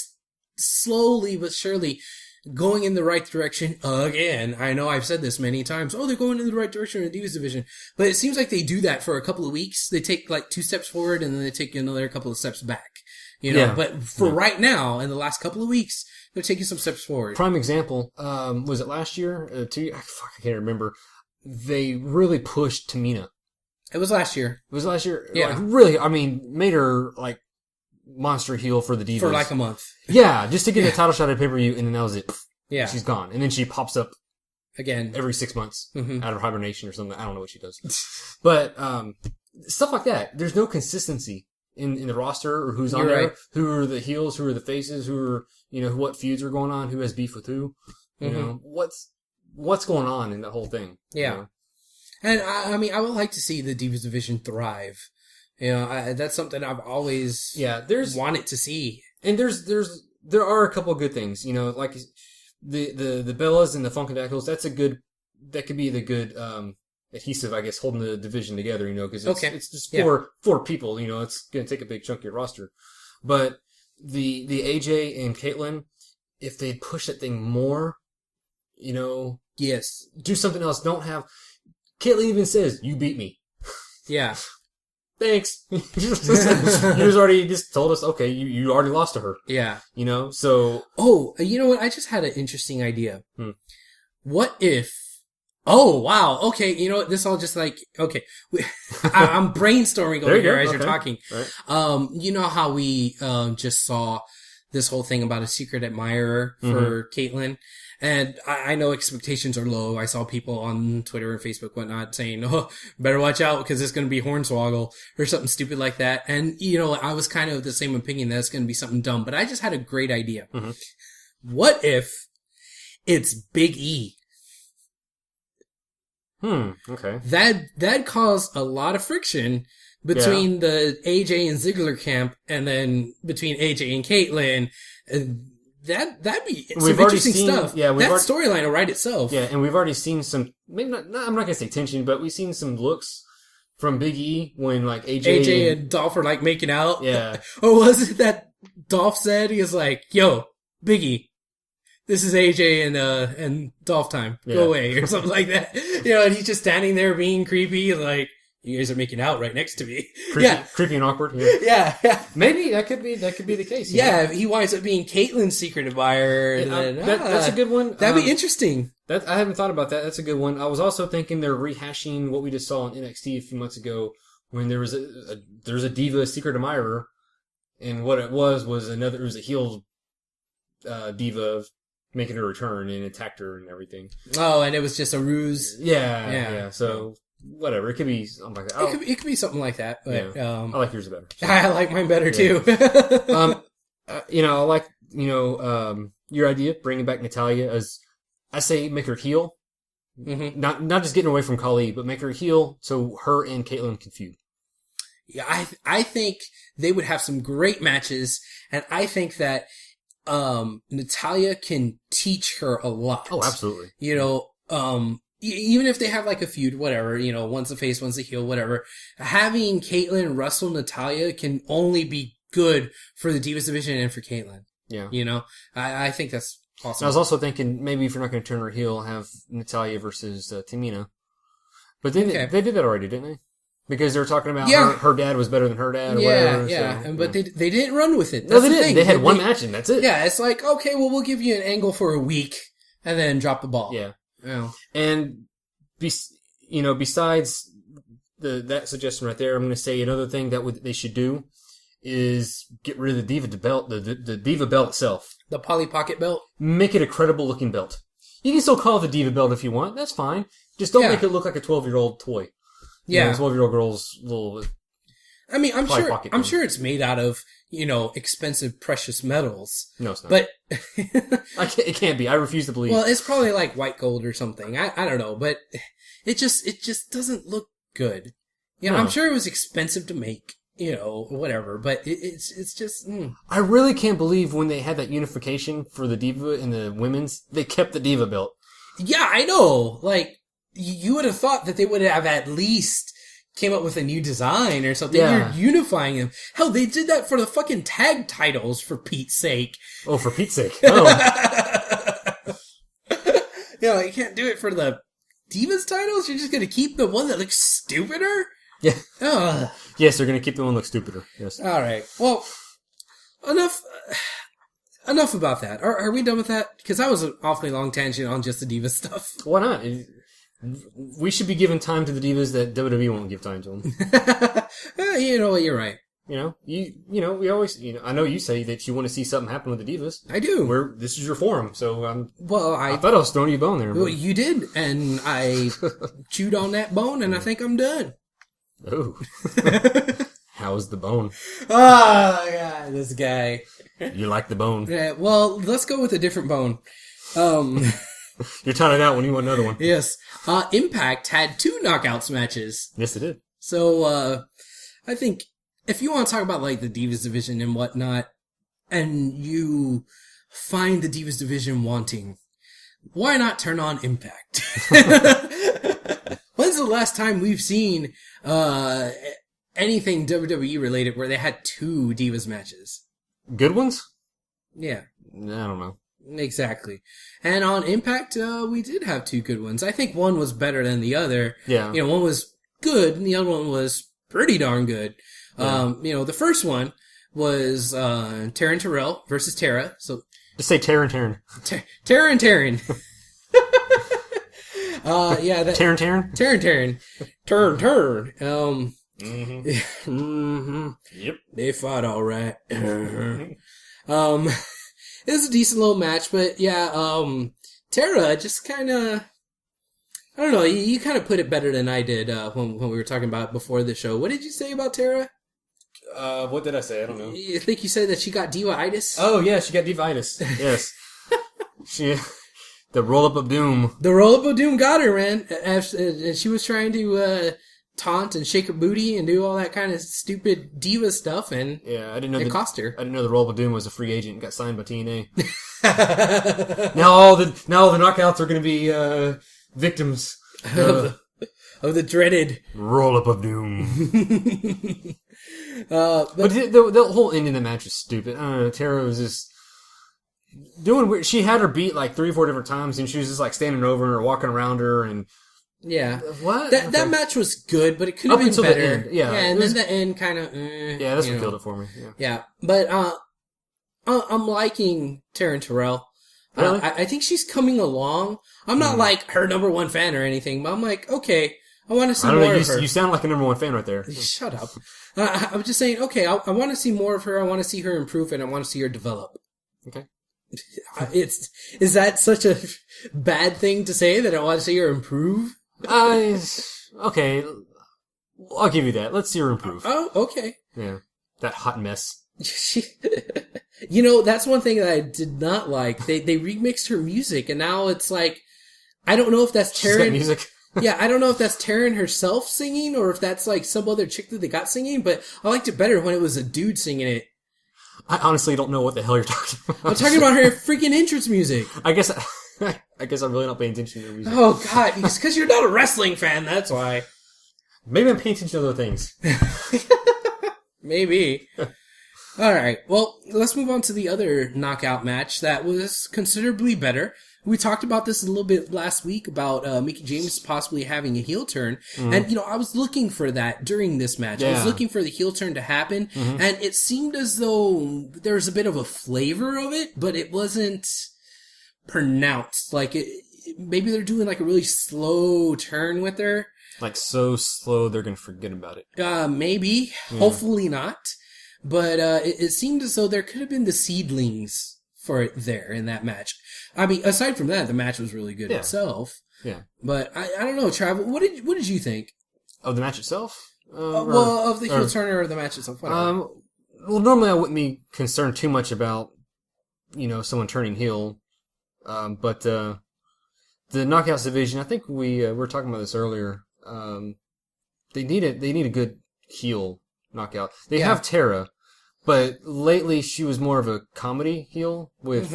slowly but surely going in the right direction again. I know I've said this many times. Oh, they're going in the right direction in the Divas division. But it seems like they do that for a couple of weeks. They take like 2 steps forward and then they take another couple of steps back. But for right now, in the last couple of weeks, they're taking some steps forward. Prime example, was it last year? I can't remember. They really pushed Tamina. It was last year. It was last year? Yeah. Like, really, made her, like, monster heel for the Divas. For like a month. Yeah, just to get a title shot at pay-per-view, and then that was it. Yeah. She's gone. And then she pops up again every 6 months Mm-hmm. out of hibernation or something. I don't know what she does. But stuff like that. There's no consistency in the roster or who's on You're there. right. Who are the heels? Who are the faces? Who are, what feuds are going on? Who has beef with who? What's going on in that whole thing? Yeah. And I mean, I would like to see the Divas division thrive. That's something I've always wanted to see. And there are a couple of good things, like the Bellas and the Funkadactyls. That could be the good adhesive, I guess, holding the division together. Because it's just four people. It's going to take a big chunk of your roster. But the AJ and Caitlyn, if they'd push that thing more, yes, do something else. Don't have. Caitlyn even says, "You beat me." Yeah. Thanks. You already just told us, okay, you already lost to her. Yeah. So. Oh, you know what? I just had an interesting idea. What if, oh, wow. Okay. You know what? This all just like, okay. I'm brainstorming over here as you're talking. Right. You know how we, just saw this whole thing about a secret admirer for Caitlyn? And I know expectations are low. I saw people on Twitter and Facebook, whatnot, saying, oh, better watch out because it's going to be Hornswoggle or something stupid like that. And, I was kind of the same opinion that it's going to be something dumb, but I just had a great idea. What if it's Big E? Okay. That caused a lot of friction between the AJ and Ziggler camp and then between AJ and Caitlyn. That'd be some interesting stuff. Yeah, that storyline will write itself. Yeah, and we've already seen some, maybe not I'm not gonna say tension, but we've seen some looks from Big E when like AJ and Dolph are like making out. Yeah. Or was it that Dolph said he was like, "Yo, Big E, this is AJ and Dolph time. Go away," or something like that. And he's just standing there being creepy, like, you guys are making out right next to me. Creepy and awkward. Yeah. Maybe that could be the case. Yeah, he winds up being Caitlyn's secret admirer. That's a good one. That'd be interesting. I haven't thought about that. That's a good one. I was also thinking they're rehashing what we just saw on NXT a few months ago when there was a Diva secret admirer, and what it was a heel Diva making her return and attacked her and everything. Oh, and it was just a ruse. Yeah. So. Whatever, it could be something like that. It could be something like that. But I like yours better. So. I like mine better too. I like your idea bringing back Natalya as I say, make her heel. Not just getting away from Khali, but make her heel so her and Caitlyn can feud. Yeah, I think they would have some great matches, and I think that Natalya can teach her a lot. Oh, absolutely. Even if they have like a feud, whatever, one's a face, one's a heel, whatever, having Caitlyn wrestle Natalya can only be good for the Divas division and for Caitlyn. Yeah. I think that's awesome. I was also thinking maybe if you're not going to turn her heel, have Natalya versus Tamina. But they did that already, didn't they? Because they were talking about her dad was better than her dad or whatever. Yeah, but they didn't run with it. No, they didn't. They had one match and that's it. Yeah, it's like, okay, well, we'll give you an angle for a week and then drop the ball. Yeah. Yeah. And, besides that suggestion right there, I'm going to say another thing that they should do is get rid of the Diva belt, the Diva belt itself. The Polly Pocket belt? Make it a credible looking belt. You can still call it the Diva belt if you want. That's fine. Just don't make it look like a 12-year-old toy. Yeah. 12-year-old girl's little... I mean, I'm pocket sure it's made out of, expensive precious metals. No, it's not. But it can't be. I refuse to believe. Well, it's probably like white gold or something. I don't know, but it just doesn't look good. No. I'm sure it was expensive to make, whatever, but it's just I really can't believe when they had that unification for the Diva and the women's, they kept the Diva belt. Yeah, I know. Like you would have thought that they would have at least came up with a new design or something. Yeah. You're unifying them. Hell, they did that for the fucking tag titles, for Pete's sake. Oh, for Pete's sake. Oh. You can't do it for the Divas titles? You're just going to keep the one that looks stupider? Yeah. Ugh. Yes, they're going to keep the one that looks stupider. Yes. All right. Well, enough about that. Are we done with that? Because that was an awfully long tangent on just the Divas stuff. Why not? We should be giving time to the Divas that WWE won't give time to them. You know what? You're right. We always, I know you say that you want to see something happen with the Divas. I do. This is your forum, so I thought I was throwing you a bone there. Well, you did, and I chewed on that bone, and I think I'm done. Oh. How's the bone? Oh, God, this guy. You like the bone. Yeah, well, let's go with a different bone. You're tying it out when you want another one. Yes. Impact had 2 knockouts matches. Yes, it did. So, I think if you want to talk about, like, the Divas division and whatnot, and you find the Divas division wanting, why not turn on Impact? When's the last time we've seen, anything WWE related where they had 2 Divas matches? Good ones? Yeah. I don't know. Exactly. And on Impact, we did have 2 good ones. I think one was better than the other. Yeah. One was good, and the other one was pretty darn good. Yeah. The first one was Taryn Terrell versus Tara. So just say Taryn. Tara and Taryn. Yeah, that Taryn. Turn. Mm-hmm. Mm-hmm. Yep. They fought all right. It was a decent little match, but yeah, Tara just kind of, I don't know, you kind of put it better than I did when we were talking about it before the show. What did you say about Tara? What did I say? I don't know. I think you said that she got Diva-itis? Oh, yeah, she got Diva-itis. Yes. The roll-up of doom. The roll-up of doom got her, man. And she was trying to taunt and shake her booty and do all that kind of stupid diva stuff, and yeah, I didn't know it cost her. I didn't know the roll-up of doom was a free agent and got signed by TNA. Now all the knockouts are going to be victims of the dreaded roll-up of doom. But the whole ending of the match was stupid. I don't know. Tara was just doing weird. She had her beat like 3 or 4 different times, and she was just like standing over her, walking around her, and yeah. What? That match was good, but it could have been better. The end. Yeah, and then the end kind of. Yeah, that's what killed it for me. Yeah, but I'm liking Taryn Terrell. Really? I think she's coming along. I'm not like her number 1 fan or anything, but I'm like, okay, I want to see more of her. You sound like a number 1 fan right there. Shut up. I'm just saying, okay, I want to see more of her. I want to see her improve, and I want to see her develop. Okay. Is that such a bad thing to say, that I want to see her improve? Okay. I'll give you that. Let's see her improve. Oh, okay. Yeah. That hot mess. That's one thing that I did not like. They remixed her music, and now it's like, I don't know if that's Taryn. She's got music. Yeah, I don't know if that's Taryn herself singing, or if that's like some other chick that they got singing, but I liked it better when it was a dude singing it. I honestly don't know what the hell you're talking about. I'm talking about her freaking entrance music. I guess I'm really not paying attention to her music. Oh, God. It's because you're not a wrestling fan, that's why. Maybe I'm paying attention to other things. Maybe. All right. Well, let's move on to the other knockout match that was considerably better. We talked about this a little bit last week about Mickie James possibly having a heel turn. Mm-hmm. And, I was looking for that during this match. Yeah. I was looking for the heel turn to happen. Mm-hmm. And it seemed as though there was a bit of a flavor of it, but it wasn't pronounced. Like, maybe they're doing like a really slow turn with her. Like so slow they're going to forget about it. Maybe. Yeah. Hopefully not. But it seemed as though there could have been the seedlings for it there in that match. I mean, aside from that, the match was really good itself. Yeah. But I don't know, Trav. What did you think? Of the match itself? Of the heel turn or the match itself? Well, normally I wouldn't be concerned too much about, someone turning heel. But the Knockouts division, I think we were talking about this earlier. They need a good heel knockout. They have Tara, but lately she was more of a comedy heel with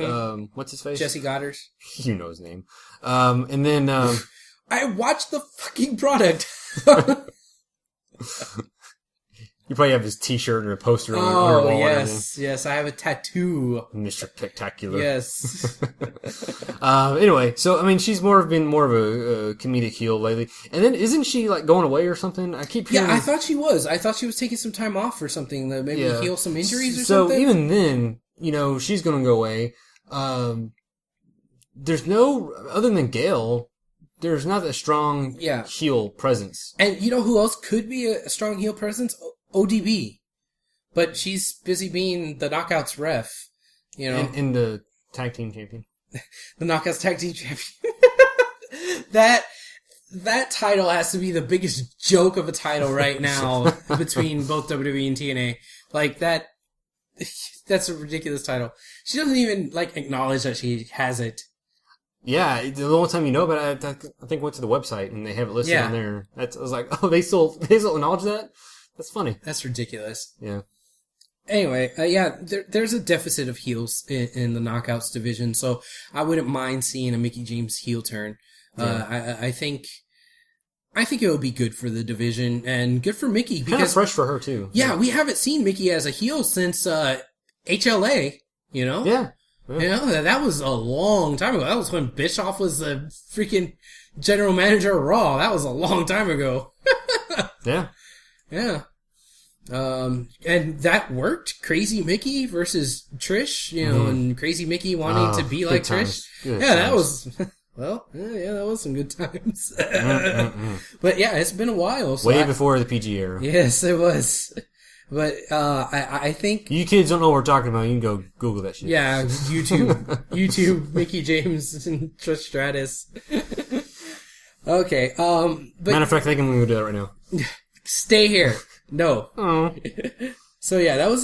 what's his face? Jesse Goddard. You know his name. And then I watched the fucking product. You probably have his T-shirt or a poster on your wall. Oh, yes, I have a tattoo. Mr. Spectacular. Yes. Anyway, so I mean, she's been more of a comedic heel lately. And then isn't she like going away or something? I keep hearing. Yeah, I thought she was. I thought she was taking some time off or something to maybe heal some injuries or something. So even then, she's going to go away. There's no other than Gail. There's not a strong heel presence. And you know who else could be a strong heel presence? ODB. But she's busy being the Knockouts ref. And the tag team champion. The Knockouts tag team champion. That title has to be the biggest joke of a title right now between both WWE and TNA. Like that's a ridiculous title. She doesn't even acknowledge that she has it. Yeah, the only time you know about it, I think went to the website and they have it listed on there. I was like, oh, they still acknowledge that? That's funny. That's ridiculous. Yeah. Anyway, there's a deficit of heels in the Knockouts division, so I wouldn't mind seeing a Mickie James heel turn. Yeah. I think it would be good for the division and good for Mickie. Kind of fresh for her too. Yeah, we haven't seen Mickie as a heel since HLA. Yeah. That was a long time ago. That was when Bischoff was the freaking general manager of Raw. That was a long time ago. Yeah. Yeah. And that worked. Crazy Mickie versus Trish, and Crazy Mickie wanting to be like Trish. That was, that was some good times. But yeah, it's been a while. So way before the PG era. Yes, it was. But, I think... You kids don't know what we're talking about. You can go Google that shit. Yeah, YouTube, Mickie James and Trish Stratus. Okay, matter of fact, I think I'm going to do that right now. Stay here. No. Oh. So yeah, that was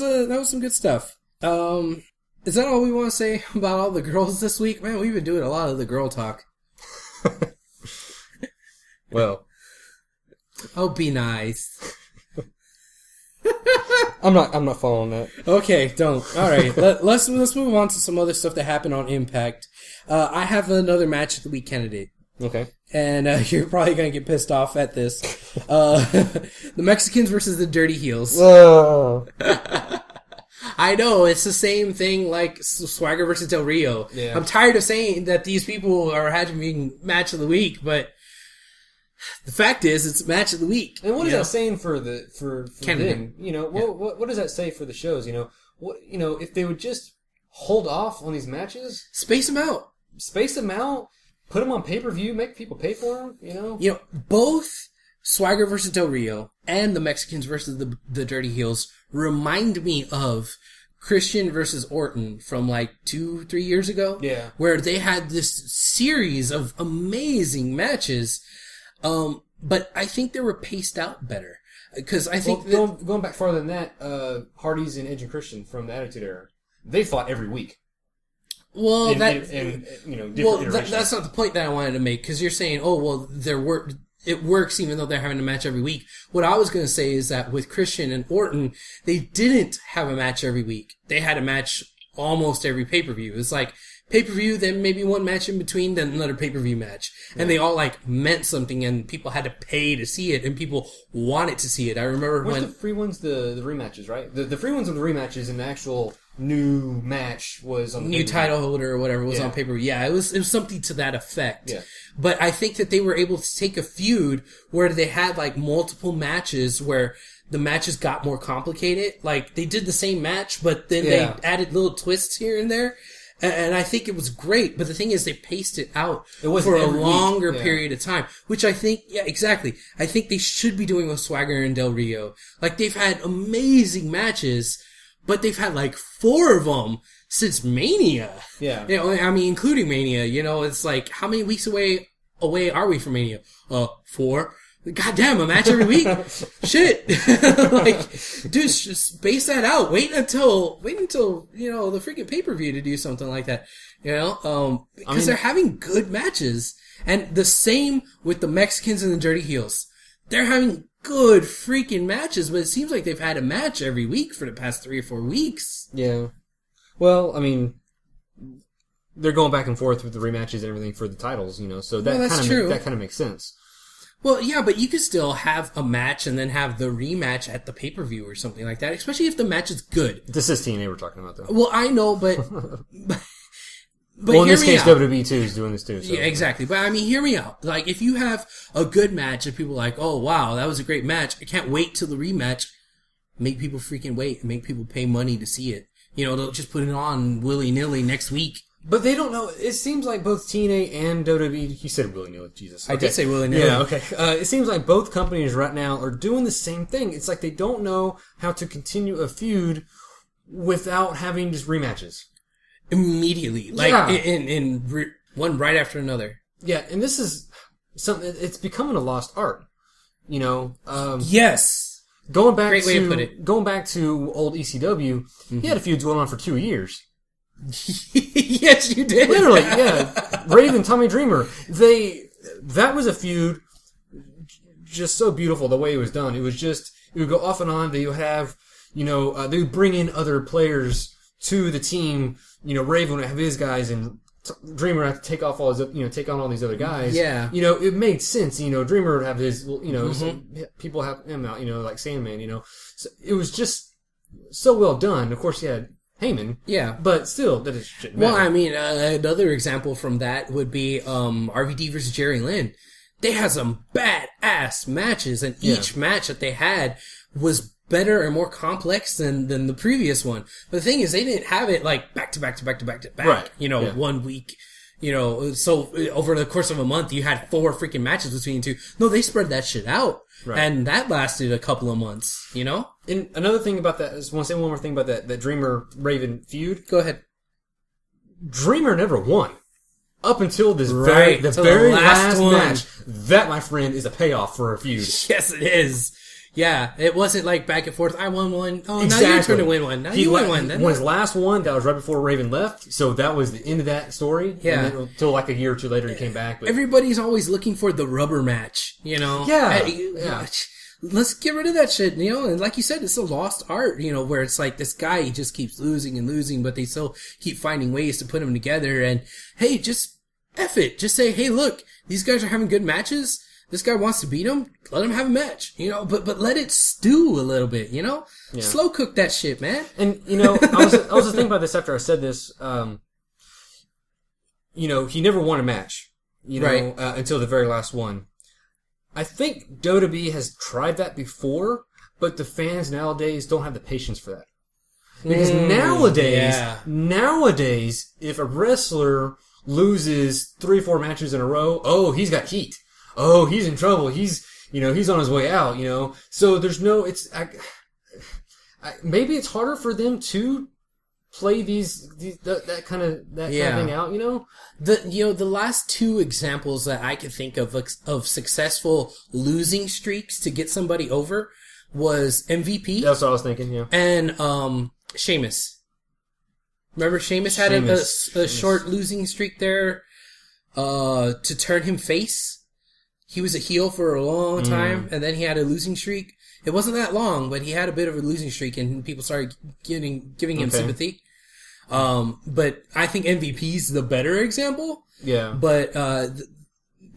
some good stuff. Is that all we want to say about all the girls this week? Man, we've been doing a lot of the girl talk. Well. Oh, be nice. I'm not following that. Okay, don't. All right, let's move on to some other stuff that happened on Impact. I have another match of the week candidate. Okay. And you're probably gonna get pissed off at this. The Mexicans versus the Dirty Heels. Whoa. I know, it's the same thing like Swagger versus Del Rio. Yeah. I'm tired of saying that these people are having match of the week, but the fact is, it's match of the week. And what is that saying for Canada? them? What does that say for the shows? If they would just hold off on these matches, space them out, put them on pay-per-view, make people pay for them. Both Swagger versus Del Rio and the Mexicans versus the Dirty Heels remind me of Christian versus Orton from 2-3 years ago. Yeah, where they had this series of amazing matches. But I think they were paced out better. Because I think... going back farther than that, Hardy's and Edge and Christian from the Attitude Era, they fought every week. Well, different iterations. That's not the point that I wanted to make, because you're saying, it works even though they're having a match every week. What I was going to say is that with Christian and Orton, they didn't have a match every week. They had a match almost every pay-per-view. It's like... pay-per-view, then maybe one match in between, then another pay-per-view match. Yeah. And they all, meant something, and people had to pay to see it, and people wanted to see it. I remember when... the free ones, the rematches, right? The free ones of the rematches and the actual new match was on the new title holder or whatever was on pay-per-view. Yeah, it was something to that effect. Yeah. But I think that they were able to take a feud where they had, multiple matches where the matches got more complicated. They did the same match, but then they added little twists here and there. And I think it was great, but the thing is they paced it out wasn't for a every week. longer Yeah. period of time, which I think, yeah, exactly. I think they should be doing with Swagger and Del Rio. Like, they've had amazing matches, but they've had like 4 of them since Mania. Yeah. You know, I mean, including Mania, you know, it's like, how many weeks away are we from Mania? 4. God damn, a match every week. Shit. Like, dude, just space that out. Wait until, you know, the freaking pay-per-view to do something like that. You know, because they're having good matches. And the same with the Mexicans and the Dirty Heels. They're having good freaking matches, but it seems like they've had a match every week for the past 3 or 4 weeks. Yeah. Well, I mean, they're going back and forth with the rematches and everything for the titles, you know, so that kind of makes sense. Well, yeah, but you could still have a match and then have the rematch at the pay-per-view or something like that, especially if the match is good. This is TNA we're talking about, though. Well, I know, but well, in this case, out. WWE too is doing this too. So. Yeah, exactly. But I mean, hear me out. Like, if you have a good match and people are like, oh, wow, that was a great match. I can't wait till the rematch. Make people freaking wait and make people pay money to see it. You know, they'll just put it on willy-nilly next week. But they don't know. It seems like both TNA and WWE. You said willy-nilly, Jesus. I did say willy-nilly. Yeah, okay. It seems like both companies right now are doing the same thing. It's like they don't know how to continue a feud without having just rematches. Immediately. Like, Yeah. one right after another. Yeah, and this is something. It's becoming a lost art. You know. Yes. Going back Great way to put it. Going back to old ECW, he had a feud going on for 2 years. Yes, you did. Literally, yeah. Raven, Tommy Dreamer. That was a feud just so beautiful the way it was done. It would go off and on. They would have, you know, they would bring in other players to the team. You know, Raven would have his guys and Dreamer would have to take on all these other guys. Yeah. You know, it made sense. You know, Dreamer would have his, you know, people have him out, you know, like Sandman, you know. So it was just so well done. Of course, you had Heyman. Yeah. But still, that is shit. Well, I mean, another example from that would be RVD versus Jerry Lynn. They had some badass matches, and each match that they had was better and more complex than the previous one. But the thing is, they didn't have it like back to back to back to back to back. Right. You know, 1 week. You know, so over the course of a month, you had 4 freaking matches between the two. No, they spread that shit out. Right. And that lasted a couple of months, you know? And another thing about that, I just want to say one more thing about that Dreamer Raven feud. Go ahead. Dreamer never won. Up until this Right, very till the last one. match. That, my friend, is a payoff for a feud. Yes, it is. Yeah, it wasn't like back and forth. I won one. Oh, Exactly. now your turn to win one. Now you win one. He won his last one. That was right before Raven left. So that was the end of that story. Yeah. And then, until like a year or two later, he came back. But Everybody's always looking for the rubber match, you know? Yeah, Yeah. Let's get rid of that shit, you know? And like you said, it's a lost art, you know, where it's like this guy, he just keeps losing and losing, but they still keep finding ways to put him together. And hey, just F it. Just say, hey, look, these guys are having good matches. This guy wants to beat him. Let him have a match, you know, but let it stew a little bit, you know? Yeah. Slow cook that shit, man. And, you know, I was just thinking about this after I said this. You know, he never won a match, you know, Right. Until the very last one. I think WWE has tried that before, but the fans nowadays don't have the patience for that. Because nowadays, if a wrestler loses 3 or 4 matches in a row, oh, he's got heat. Oh, he's in trouble. He's on his way out, you know. So there's no, maybe it's harder for them to play that kind of thing out, you know? The last 2 examples that I could think of successful losing streaks to get somebody over was MVP. That's what I was thinking, yeah. And, Sheamus. Remember Sheamus had a short losing streak there, to turn him face? He was a heel for a long time, and then he had a losing streak. It wasn't that long, but he had a bit of a losing streak, and people started giving him sympathy. But I think MVP's the better example. Yeah. But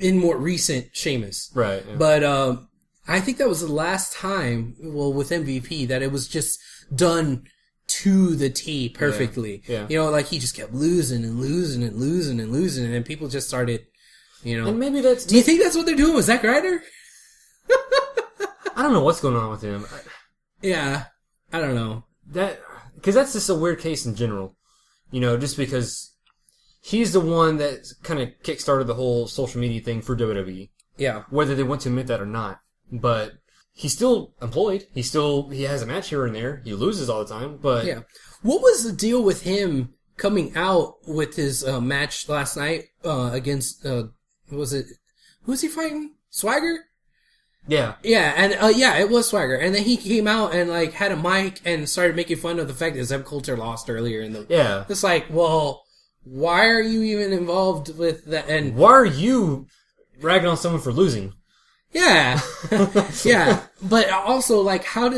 in more recent Sheamus. Right. Yeah. But I think that was the last time, well, with MVP, that it was just done to the T perfectly. Yeah. You know, like he just kept losing and losing and losing and losing, and then people just started... You know, and maybe that's... Do you think that's what they're doing with Zack Ryder? I don't know what's going on with him. Yeah, I don't know. Because that's just a weird case in general. You know, just because he's the one that kind of kickstarted the whole social media thing for WWE. Yeah. Whether they want to admit that or not. But he's still employed. He has a match here and there. He loses all the time, but... Yeah. What was the deal with him coming out with his match last night against, was it... Who was he fighting? Swagger? Yeah. Yeah, and it was Swagger. And then he came out and like had a mic and started making fun of the fact that Zeb Coulter lost earlier in the... Yeah. It's like, well, why are you even involved with that? And why are you ragging on someone for losing? Yeah. Yeah. But also, like, how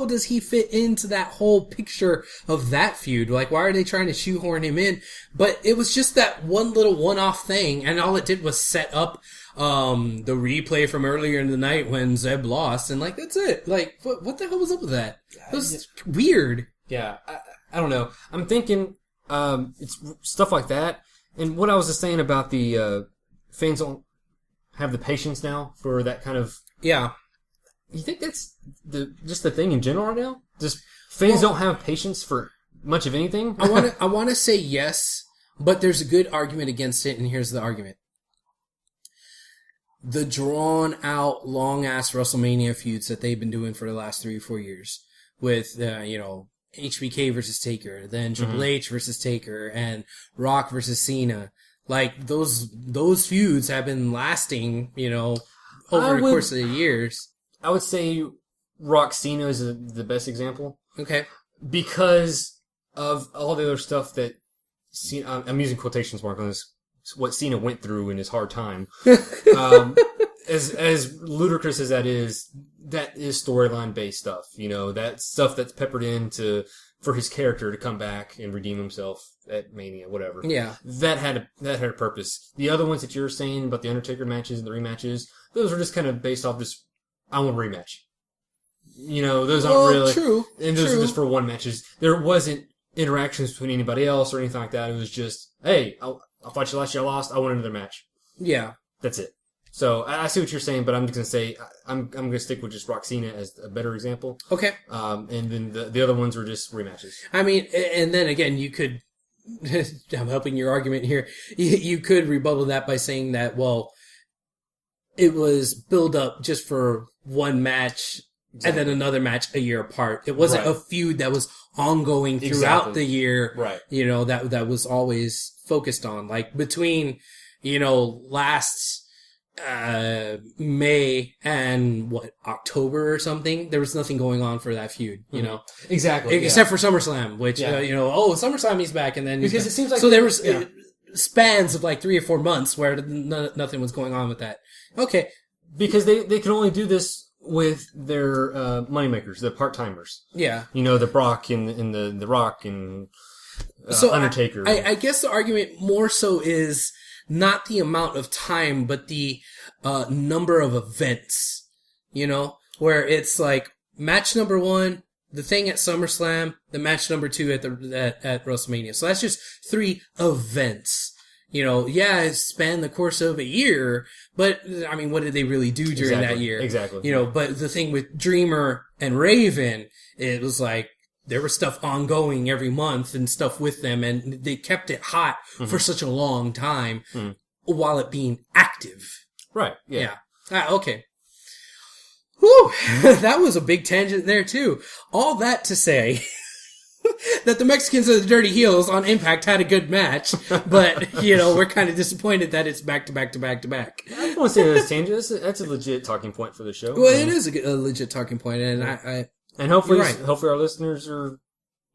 does he fit into that whole picture of that feud? Like, why are they trying to shoehorn him in? But it was just that one little one-off thing, and all it did was set up the replay from earlier in the night when Zeb lost, and like, that's it. Like, what the hell was up with that? It was weird. Yeah, I don't know. I'm thinking it's stuff like that, and what I was just saying about the fans don't have the patience now for that kind of... Yeah. You think that's just the thing in general right now? Just fans don't have patience for much of anything? I want to say yes, but there's a good argument against it, and here's the argument. The drawn-out, long-ass WrestleMania feuds that they've been doing for the last 3 or 4 years with, HBK versus Taker, then Triple H versus Taker, and Rock versus Cena. Like, those feuds have been lasting, over the course of the years. I would say Rock Cena is the best example. Okay. Because of all the other stuff that Cena, I'm using quotations mark on this, what Cena went through in his hard time. As ludicrous as that is storyline based stuff. That stuff that's peppered in for his character to come back and redeem himself at Mania, whatever. Yeah. That had a purpose. The other ones that you're saying about the Undertaker matches and the rematches, those were just kind of based off just, I want a rematch. Those aren't really... True. And those are just for one matches. There wasn't interactions between anybody else or anything like that. It was just, hey, I'll fight you last year I lost. I want another match. Yeah. That's it. So I see what you're saying, but I'm just going to say I'm going to stick with just Rock Cena as a better example. Okay. And then the other ones were just rematches. I mean, and then again, you could... I'm helping your argument here. You could rebuttal that by saying that, well, it was build up just for one match and then another match a year apart. It wasn't a feud that was ongoing throughout the year. Right. That was always focused on. Like between, last May and October or something, there was nothing going on for that feud, Exactly. Except for SummerSlam, which, SummerSlam he's back and then because it seems like... So there was spans of like 3 or 4 months where nothing was going on with that. Okay. Because they can only do this with their moneymakers, the part-timers. Yeah. The Brock and the Rock and Undertaker. I guess the argument more so is not the amount of time, but the number of events, where it's like match number 1, the thing at SummerSlam, the match number 2 at WrestleMania. So that's just 3 events. It spanned the course of a year, but, I mean, what did they really do during that year? Exactly. But the thing with Dreamer and Raven, it was like, there was stuff ongoing every month and stuff with them, and they kept it hot for such a long time while it being active. Right, yeah. Okay. Whew, that was a big tangent there, too. All that to say... that the Mexicans are the Dirty Heels on Impact had a good match, but, we're kind of disappointed that it's back to back to back to back. I don't want to say that's tangent. That's a legit talking point for the show. Well, it is a legit talking point, and and hopefully, right. hopefully our listeners are,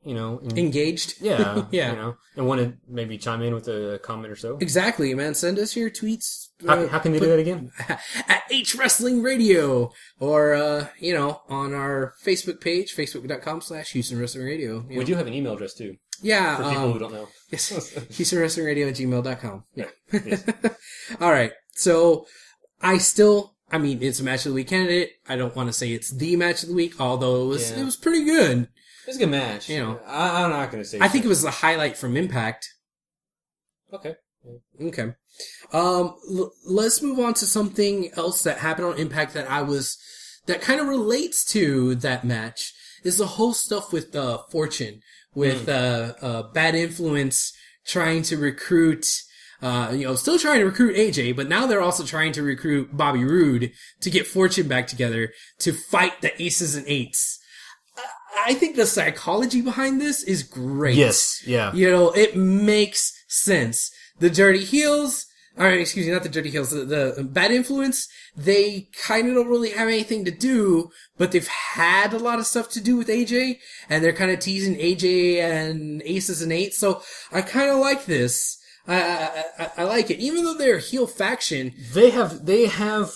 engaged. Yeah. Yeah. And want to maybe chime in with a comment or so. Exactly, man. Send us your tweets. How can they do that again? At H Wrestling Radio, or, on our Facebook page, facebook.com/Houston Wrestling Radio. We do have an email address too. Yeah. For people who don't know. Yes. HoustonWrestlingRadio@gmail.com. Yeah. Yes. All right. So, it's a match of the week candidate. I don't want to say it's the match of the week, although it was pretty good. It was a good match. I'm not going to say. I think it was the highlight from Impact. Okay. Okay. Let's move on to something else that happened on Impact that kind of relates to that match, is the whole stuff with Fortune, with Bad Influence trying to recruit, still trying to recruit AJ, but now they're also trying to recruit Bobby Roode to get Fortune back together to fight the Aces and Eights. I think the psychology behind this is great. Yes, yeah. It makes sense. The Dirty Heels, not the Dirty Heels, the Bad Influence, they kind of don't really have anything to do, but they've had a lot of stuff to do with AJ, and they're kind of teasing AJ and Aces and Eights, so I kind of like this. I like it. Even though they're a heel faction. They have,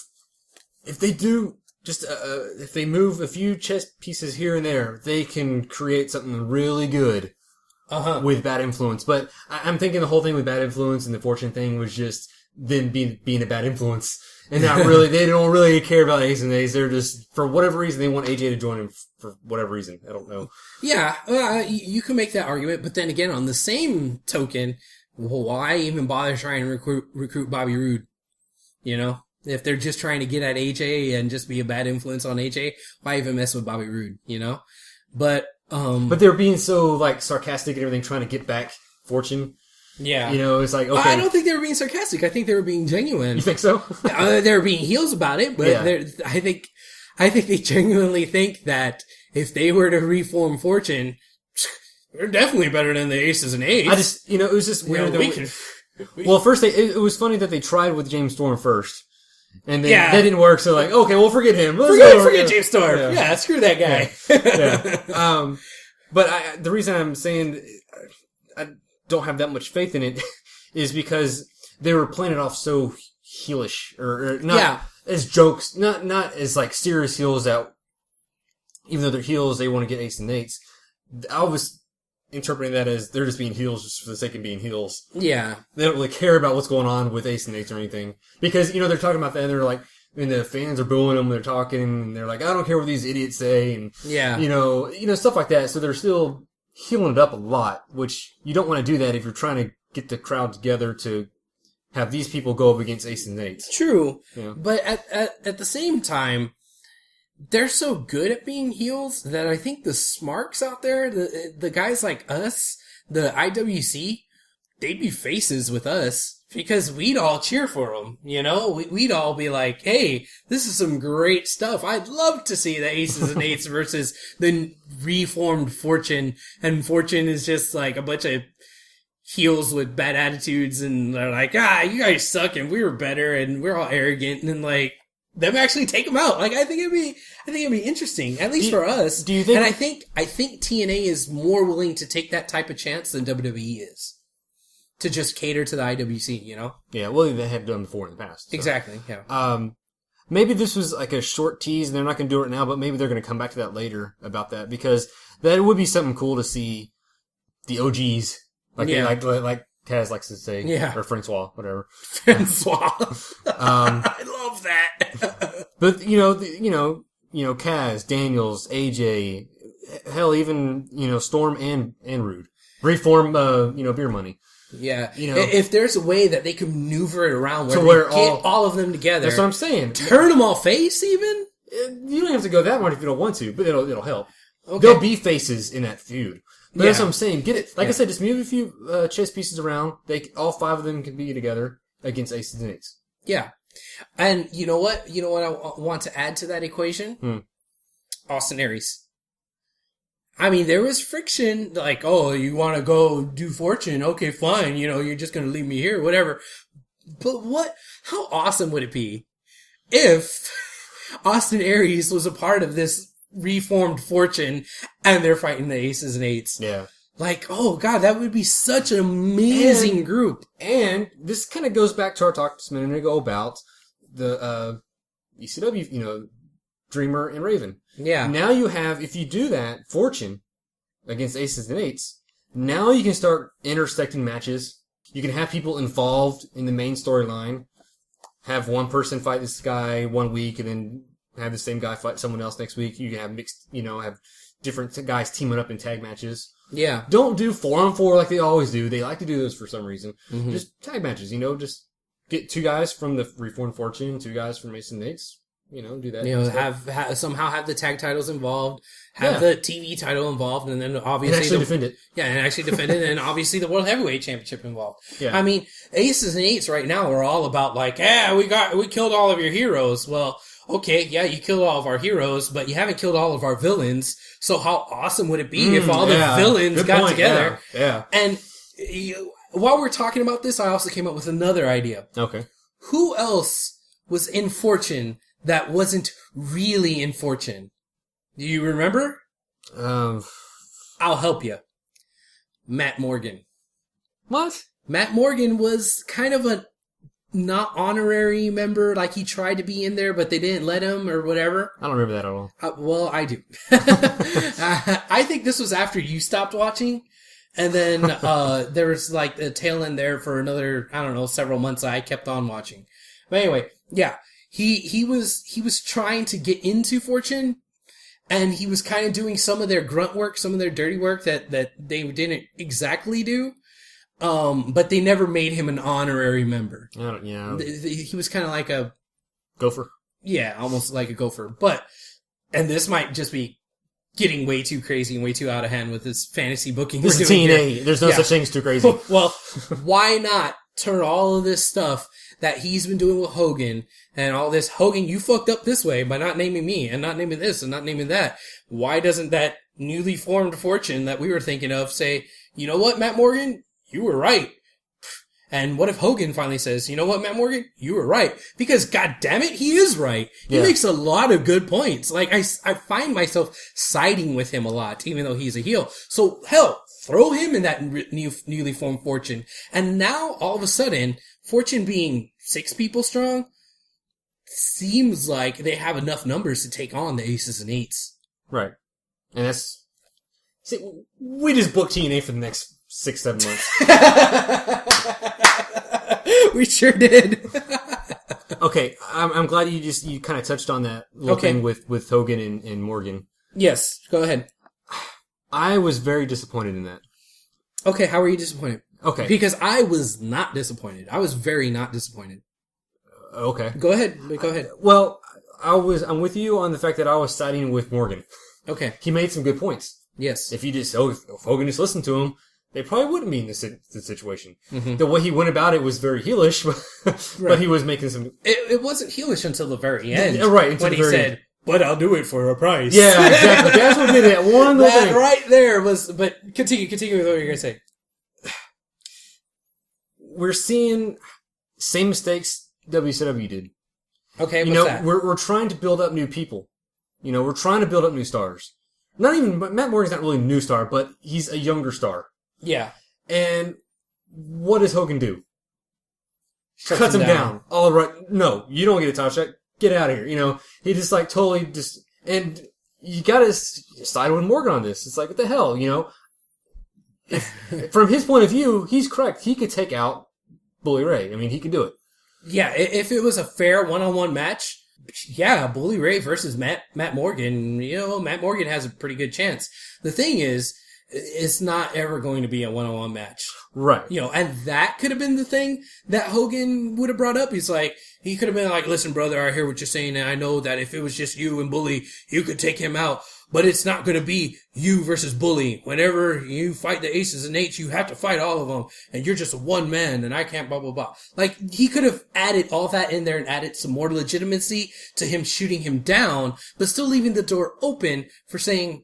if they do, if they move a few chess pieces here and there, they can create something really good. With Bad Influence. But I'm thinking the whole thing with Bad Influence and the Fortune thing was just them being a bad influence. And not really, they don't really care about Ace and Ace. They're just, for whatever reason, they want AJ to join him for whatever reason. I don't know. Yeah, you can make that argument, but then again, on the same token, why even bother trying to recruit Bobby Roode? If they're just trying to get at AJ and just be a bad influence on AJ, why even mess with Bobby Roode, But they're being so, sarcastic and everything, trying to get back Fortune. Yeah. It's like, okay. I don't think they were being sarcastic. I think they were being genuine. You think so? They were being heels about it, but I think they genuinely think that if they were to reform Fortune, they're definitely better than the Aces and Eights. It was just weird. First, it was funny that they tried with James Storm first. And then that didn't work, so okay, we'll forget him. Forget James Storm. Yeah, screw that guy. Yeah. But the reason I'm saying I don't have that much faith in it is because they were playing it off so heelish, or not as jokes, not as serious heels that, even though they're heels, they want to get Ace and Eights. I was interpreting that as they're just being heels just for the sake of being heels. Yeah. They don't really care about what's going on with Ace and Eights or anything. Because, they're talking about that and they're like, and the fans are booing them, they're talking, and they're like, I don't care what these idiots say, and, stuff like that. So they're still healing it up a lot, which you don't want to do that if you're trying to get the crowd together to have these people go up against Ace and Eights. True. Yeah. But at the same time, they're so good at being heels that I think the smarks out there, the guys like us, the IWC, they'd be faces with us because we'd all cheer for them, We'd all be like, hey, this is some great stuff. I'd love to see the Aces and Eights versus the reformed Fortune, and Fortune is just like a bunch of heels with bad attitudes, and they're like, you guys suck and we were better and we're all arrogant, and then them actually take them out. I think it'd be interesting, at least for us. Do you think? And I think TNA is more willing to take that type of chance than WWE is to just cater to the IWC. Yeah, well, they have done before in the past. So. Exactly. Yeah. Maybe this was a short tease, and they're not going to do it now, but maybe they're going to come back to that later about that, because that would be something cool to see the OGs, like Taz likes to say, or Francois, whatever. Francois. I love that. But Kaz, Daniels, AJ, hell, even Storm and Rude, reform, Beer Money. Yeah, if there's a way that they can maneuver it around where they get all of them together. That's what I'm saying. Turn them all face, even. You don't have to go that much if you don't want to, but it'll help. Okay. There'll be faces in that feud. But that's what I'm saying. Get it. Like I said, just move a few chess pieces around. All five of them can be together against Aces and Eights. Yeah. And you know what? I want to add to that equation? Austin Aries. I mean, there was friction, you want to go do Fortune? Okay, fine. You're just going to leave me here, whatever. But how awesome would it be if Austin Aries was a part of this reformed Fortune and they're fighting the Aces and Eights? Yeah. Oh God, that would be such an amazing group. And this kind of goes back to our talk just a minute ago about the ECW, Dreamer and Raven. Yeah. Now you have, if you do that, Fortune against Aces and Eights, now you can start intersecting matches. You can have people involved in the main storyline. Have one person fight this guy one week and then have the same guy fight someone else next week. You can have mixed, have different guys teaming up in tag matches. Yeah. Don't do 4-on-4 like they always do. They like to do those for some reason. Just tag matches, just get two guys from the Reformed Fortune, two guys from Aces and Eights. do that. Have somehow have the tag titles involved, have the TV title involved, and then obviously and actually defend it. Yeah, and actually defend it, and obviously the World Heavyweight Championship involved. Yeah. I mean, Aces and Eights right now are all about like, we killed all of your heroes. Well, okay, yeah, you killed all of our heroes, but you haven't killed all of our villains. So how awesome would it be if all the villains got together? Yeah. And while we're talking about this, I also came up with another idea. Okay. Who else was in Fortune that wasn't really in Fortune? Do you remember? I'll help you. Matt Morgan. What? Matt Morgan was kind of a not honorary member, like he tried to be in there, but they didn't let him or whatever. I don't remember that at all. Well, I do. I think this was after you stopped watching. And then there was like a tail end there for another, I don't know, several months I kept on watching. But anyway, yeah. He was trying to get into Fortune, and he was kind of doing some of their grunt work, some of their dirty work that they didn't exactly do. But they never made him an honorary member. He was kind of like a gopher. Yeah, almost like a gopher. And this might just be getting way too crazy and way too out of hand with this fantasy booking. This is TNA. There's no such thing as too crazy. Well, why not turn all of this stuff that he's been doing with Hogan and all this, Hogan, you fucked up this way by not naming me and not naming this and not naming that. Why doesn't that newly formed Fortune that we were thinking of say, you know what, Matt Morgan? You were right. And what if Hogan finally says, you know what, Matt Morgan? You were right. Because, god damn it, he is right. He makes a lot of good points. Like, I find myself siding with him a lot, even though he's a heel. So, hell, throw him in that newly formed Fortune. And now, all of a sudden, Fortune being 6 people strong, seems like they have enough numbers to take on the Aces and Eights. Right. And that's... See, we just booked TNA for the next 6-7 months. We sure did. Okay, I'm glad you kind of touched on that little thing with Hogan and Morgan. Yes, go ahead. I was very disappointed in that. Okay, how were you disappointed? Okay. Because I was not disappointed. I was very not disappointed. Okay. Go ahead. Well, I'm with you on the fact that I was siding with Morgan. Okay. He made some good points. Yes. If Hogan just listened to him, they probably wouldn't be in this situation. Mm-hmm. The way he went about it was very heelish, but he was making some... It wasn't heelish until the very end. Yeah, right. When he said, but I'll do it for a price. Yeah, exactly. That's what did that one little thing. Right there was... But continue with what you're going to say. We're seeing same mistakes WCW did. Okay, what's that? We're trying to build up new people. We're trying to build up new stars. Not even... Matt Morgan's not really a new star, but he's a younger star. Yeah. And what does Hogan do? Cuts him down. All right. No, you don't get a title shot. Get out of here. He just like totally just, and you gotta side with Morgan on this. It's like, what the hell, From his point of view, he's correct. He could take out Bully Ray. I mean, he could do it. Yeah, if it was a fair one-on-one match, yeah, Bully Ray versus Matt Morgan, Matt Morgan has a pretty good chance. The thing is, it's not ever going to be a one-on-one match. Right. And that could have been the thing that Hogan would have brought up. He could have been like, listen, brother, I hear what you're saying, and I know that if it was just you and Bully, you could take him out. But it's not going to be you versus Bully. Whenever you fight the Aces and Eights, you have to fight all of them. And you're just one man, and I can't blah, blah, blah. Like, he could have added all that in there and added some more legitimacy to him shooting him down, but still leaving the door open for saying,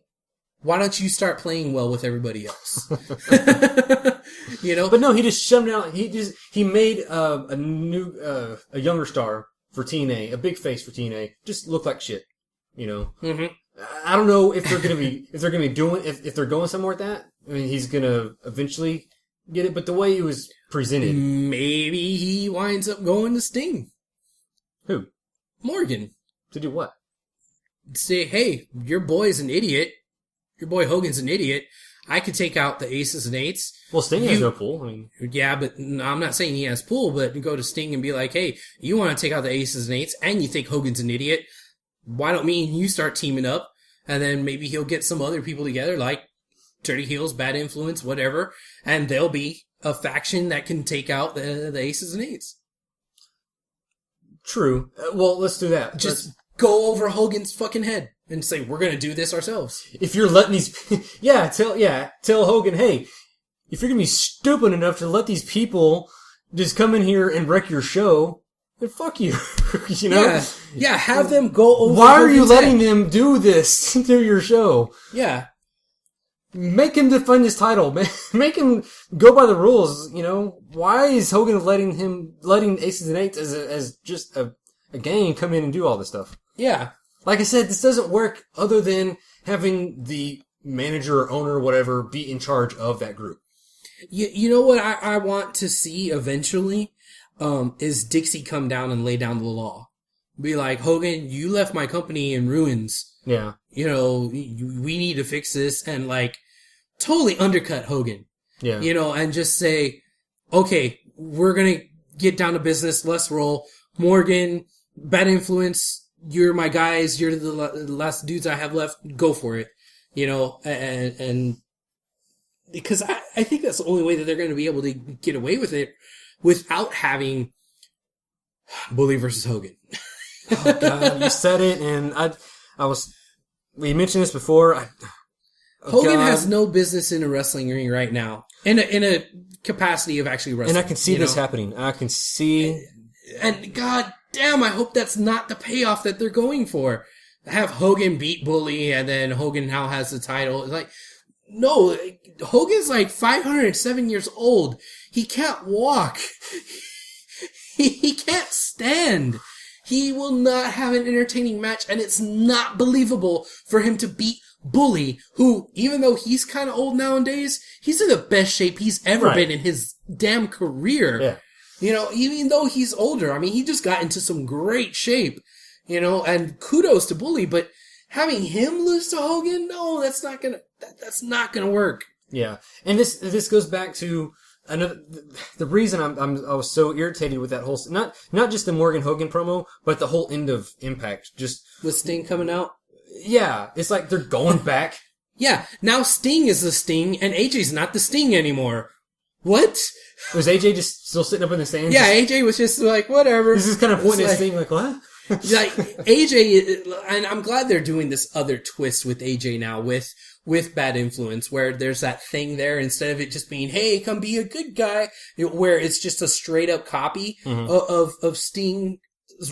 why don't you start playing well with everybody else? But no, he just shoved down. He made a younger star for TNA, a big face for TNA, just look like shit. Mm-hmm. I don't know if they're going somewhere with that. I mean, he's gonna eventually get it, but the way he was presented, maybe he winds up going to Sting. Who? Morgan. To do what? Say, hey, your boy's an idiot. Your boy Hogan's an idiot. I could take out the Aces and Eights. Well, Sting has no pull. I mean, yeah, but I'm not saying he has pull, but go to Sting and be like, hey, you want to take out the Aces and Eights, and you think Hogan's an idiot. Why don't me and you start teaming up? And then maybe he'll get some other people together, like Dirty Heels, Bad Influence, whatever, and they'll be a faction that can take out the Aces and Eights. True. Well, let's do that. go over Hogan's fucking head and say, we're gonna do this ourselves. If you're letting these, tell Hogan, hey, if you're gonna be stupid enough to let these people just come in here and wreck your show, then fuck you. You know? Yeah, have them go over Why are you Hogan's letting head. them do this to your show? Yeah. Make him defend his title. Make him go by the rules, you know? Why is Hogan letting Aces and Eights as just a gang come in and do all this stuff? Yeah. Like I said, this doesn't work other than having the manager or owner or whatever be in charge of that group. You know what I want to see eventually? Is Dixie come down and lay down the law. Be like, Hogan, you left my company in ruins. Yeah. You know, we need to fix this, and like, totally undercut Hogan. Yeah. You know, and just say, okay, we're gonna get down to business, let's roll. Morgan, Bad Influence, you're my guys, you're the last dudes I have left, go for it. You know, and because I think that's the only way that they're gonna be able to get away with it without having Bully versus Hogan. Oh God, you said it, and we mentioned this before. Hogan has no business in a wrestling ring right now, in a capacity of actually wrestling. And I can see this happening. I can see. And God damn, I hope that's not the payoff that they're going for. Have Hogan beat Bully, and then Hogan now has the title. It's like, no, Hogan's like 507 years old. He can't walk. He can't stand. He will not have an entertaining match, and it's not believable for him to beat Bully, who, even though he's kind of old nowadays, he's in the best shape he's ever been in his damn career. Yeah. You know, even though he's older, I mean, he just got into some great shape, you know, and kudos to Bully, but having him lose to Hogan, no, that's not gonna work. Yeah. And this goes back to another, the reason I was so irritated with that whole, not just the Morgan Hogan promo, but the whole end of Impact. Just With Sting coming out? Yeah. It's like they're going back. Yeah. Now Sting is the Sting, and AJ's not the Sting anymore. What? Was AJ just still sitting up in the stands? Yeah, AJ was just like, whatever. This is kind of pointing It's at Sting like, what? Like, AJ, and I'm glad they're doing this other twist with AJ now, with Bad Influence, where there's that thing there, instead of it just being, hey, come be a good guy, where it's just a straight up copy of Sting's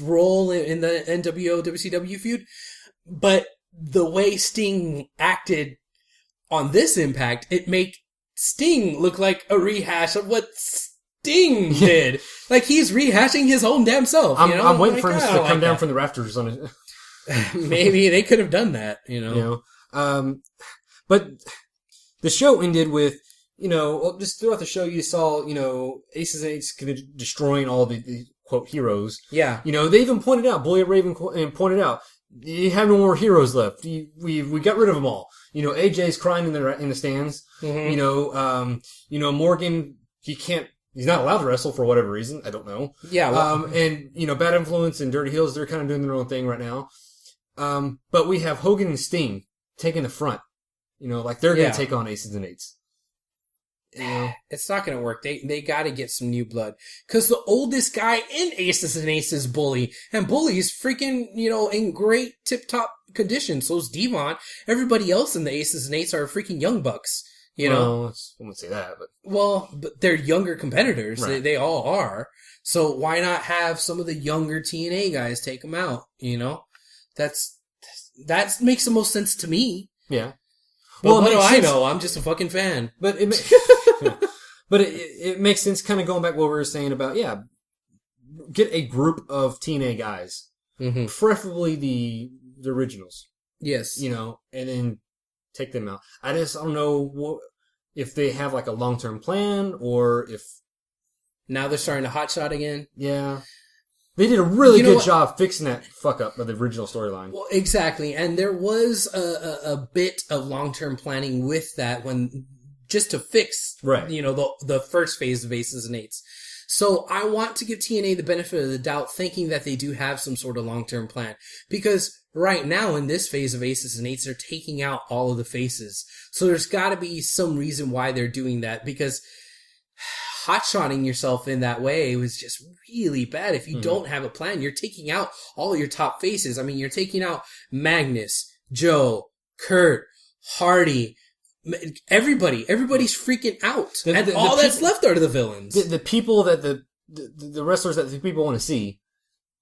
role in the NWO WCW feud. But the way Sting acted on this Impact, it made Sting look like a rehash of what Sting did. Like, he's rehashing his own damn self. I'm waiting for him to come down from the rafters on it. Maybe they could have done that, you know. But the show ended with, just throughout the show you saw, Aces and Eights destroying all the quote heroes. Yeah. They even pointed out, Bully Raven pointed out, you have no more heroes left. We got rid of them all. AJ's crying in the stands. Mm-hmm. Morgan, he's not allowed to wrestle for whatever reason. I don't know. Yeah. Well, and Bad Influence and Dirty Hills, they're kind of doing their own thing right now. But we have Hogan and Sting taking the front. Like they're going to take on Aces and Eights. It's not going to work. They got to get some new blood. Because the oldest guy in Aces and Eights is Bully. And Bully's freaking, in great tip-top condition. So's Devon. Everybody else in the Aces and Eights are freaking young bucks. Well, I wouldn't say that, but... Well, but they're younger competitors. Right. They all are. So why not have some of the younger TNA guys take them out, That makes the most sense to me. Yeah. Well, what do I know? I'm just a fucking fan. But it makes sense kind of going back to what we were saying about, get a group of TNA guys. Mm-hmm. Preferably the originals. Yes. And then take them out. I don't know if they have like a long-term plan or if... Now they're starting to hotshot again. Yeah. They did a really good job fixing that fuck up of the original storyline. Well, exactly. And there was a bit of long-term planning with that just to fix, right. The first phase of Aces and Eights. So I want to give TNA the benefit of the doubt, thinking that they do have some sort of long-term plan. Because right now, in this phase of Aces and Eights, they're taking out all of the faces. So there's got to be some reason why they're doing that. Because hot-shotting yourself in that way was just really bad. If you don't have a plan, you're taking out all your top faces. I mean, you're taking out Magnus, Joe, Kurt, Hardy, everybody. Everybody's freaking out. And all that's left are the villains. The people that the wrestlers that the people want to see,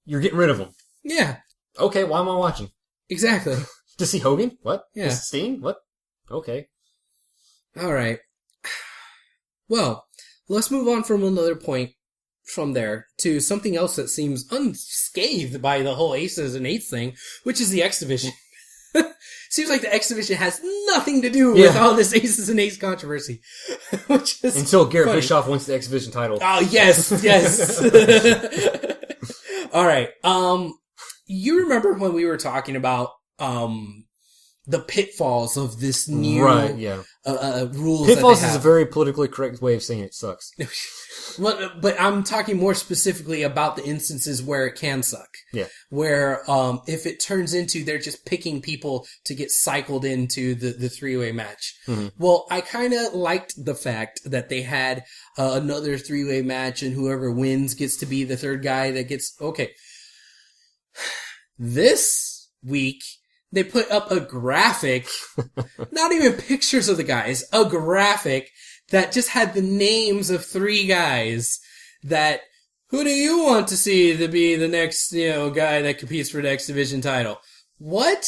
you're getting rid of them. Yeah. Okay, why am I watching? Exactly. To see Hogan? What? Yeah. Sting? What? Okay. All right. Well, let's move on from another point from there to something else that seems unscathed by the whole Aces and Eights thing, which is the X Division. Seems like the X Division has nothing to do with all this Aces and Eights controversy. Which is until Garrett funny. Bischoff wins the X Division title. Oh, yes. All right. You remember when we were talking about the pitfalls of this new right, yeah. Rules. Pitfalls that they is a have. very politically correct way of saying it sucks. But I'm talking more specifically about the instances where it can suck. Yeah. Where if it turns into they're just picking people to get cycled into the three-way match. Mm-hmm. Well, I kind of liked the fact that they had another three-way match and whoever wins gets to be the third guy that gets... Okay. This week... They put up a graphic, not even pictures of the guys, a graphic that just had the names of 3 guys that, who do you want to see to be the next, guy that competes for the X Division title? What?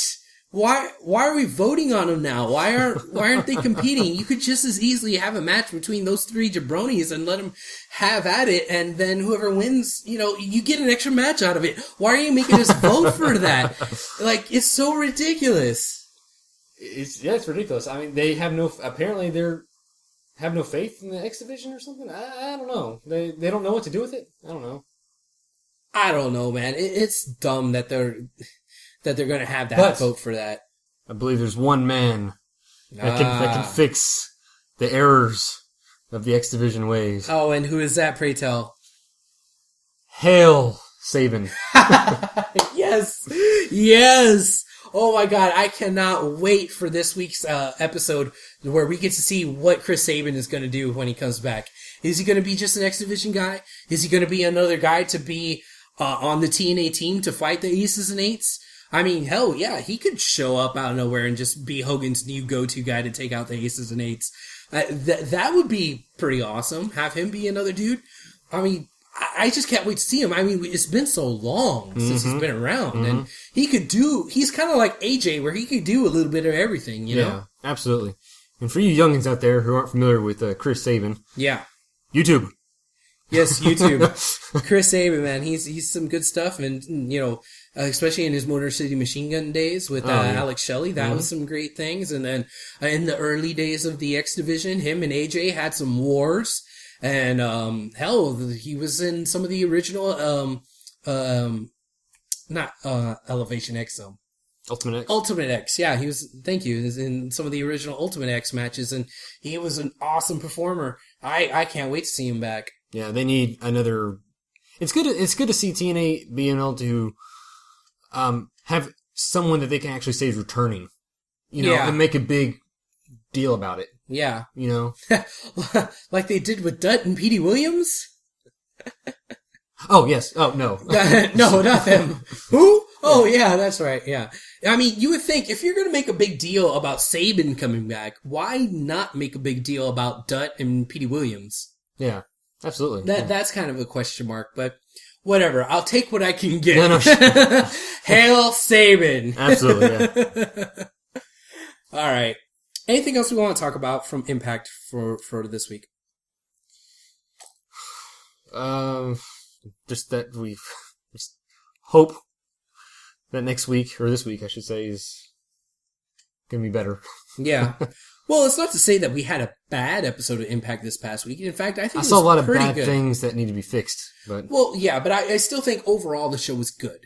Why are we voting on them now? Why aren't they competing? You could just as easily have a match between those 3 jabronis and let them have at it, and then whoever wins, you get an extra match out of it. Why are you making us vote for that? Like, it's so ridiculous. It's ridiculous. I mean, they have apparently have no faith in the X Division or something. I don't know. They don't know what to do with it. I don't know, man. It's dumb that they're going to have that vote for that. I believe there's one man that can fix the errors of the X Division ways. Oh, and who is that, pray tell? Hail, Sabin. Yes! Oh my god, I cannot wait for this week's episode where we get to see what Chris Sabin is going to do when he comes back. Is he going to be just an X Division guy? Is he going to be another guy to be on the TNA team to fight the Aces and Eights? I mean, hell yeah, he could show up out of nowhere and just be Hogan's new go-to guy to take out the Aces and Eights. That would be pretty awesome. Have him be another dude. I mean, I just can't wait to see him. I mean, it's been so long since he's been around, and he's kind of like AJ, where he could do a little bit of everything, you know? Yeah, absolutely. And for you youngins out there who aren't familiar with Chris Sabin, yeah, YouTube. Yes, YouTube. Chris Sabin, man, he's some good stuff, and especially in his Motor City Machine Gun days with Alex Shelley, that was some great things. And then in the early days of the X Division, him and AJ had some wars, and he was in some of the original not Elevation X, Ultimate X, yeah, he was. Thank you. He was in some of the original Ultimate X matches, and he was an awesome performer. I can't wait to see him back. Yeah, they need another. It's good to see TNA being able to have someone that they can actually say is returning, and make a big deal about it. Yeah, like they did with Dutt and Petey Williams. Oh yes. Oh no. No, not them. Who? Oh yeah, that's right. Yeah. I mean, you would think if you're going to make a big deal about Sabin coming back, why not make a big deal about Dutt and Petey Williams? Yeah. Absolutely. That's kind of a question mark, but whatever. I'll take what I can get. No. Hail Sabin. Absolutely, yeah. All right. Anything else we want to talk about from Impact for this week? Just that we just hope that next week, or this week, I should say, is going to be better. Yeah. Well, it's not to say that we had a bad episode of Impact this past week. In fact, I think I saw a lot of bad things that need to be fixed. But well, yeah, but I still think overall the show was good.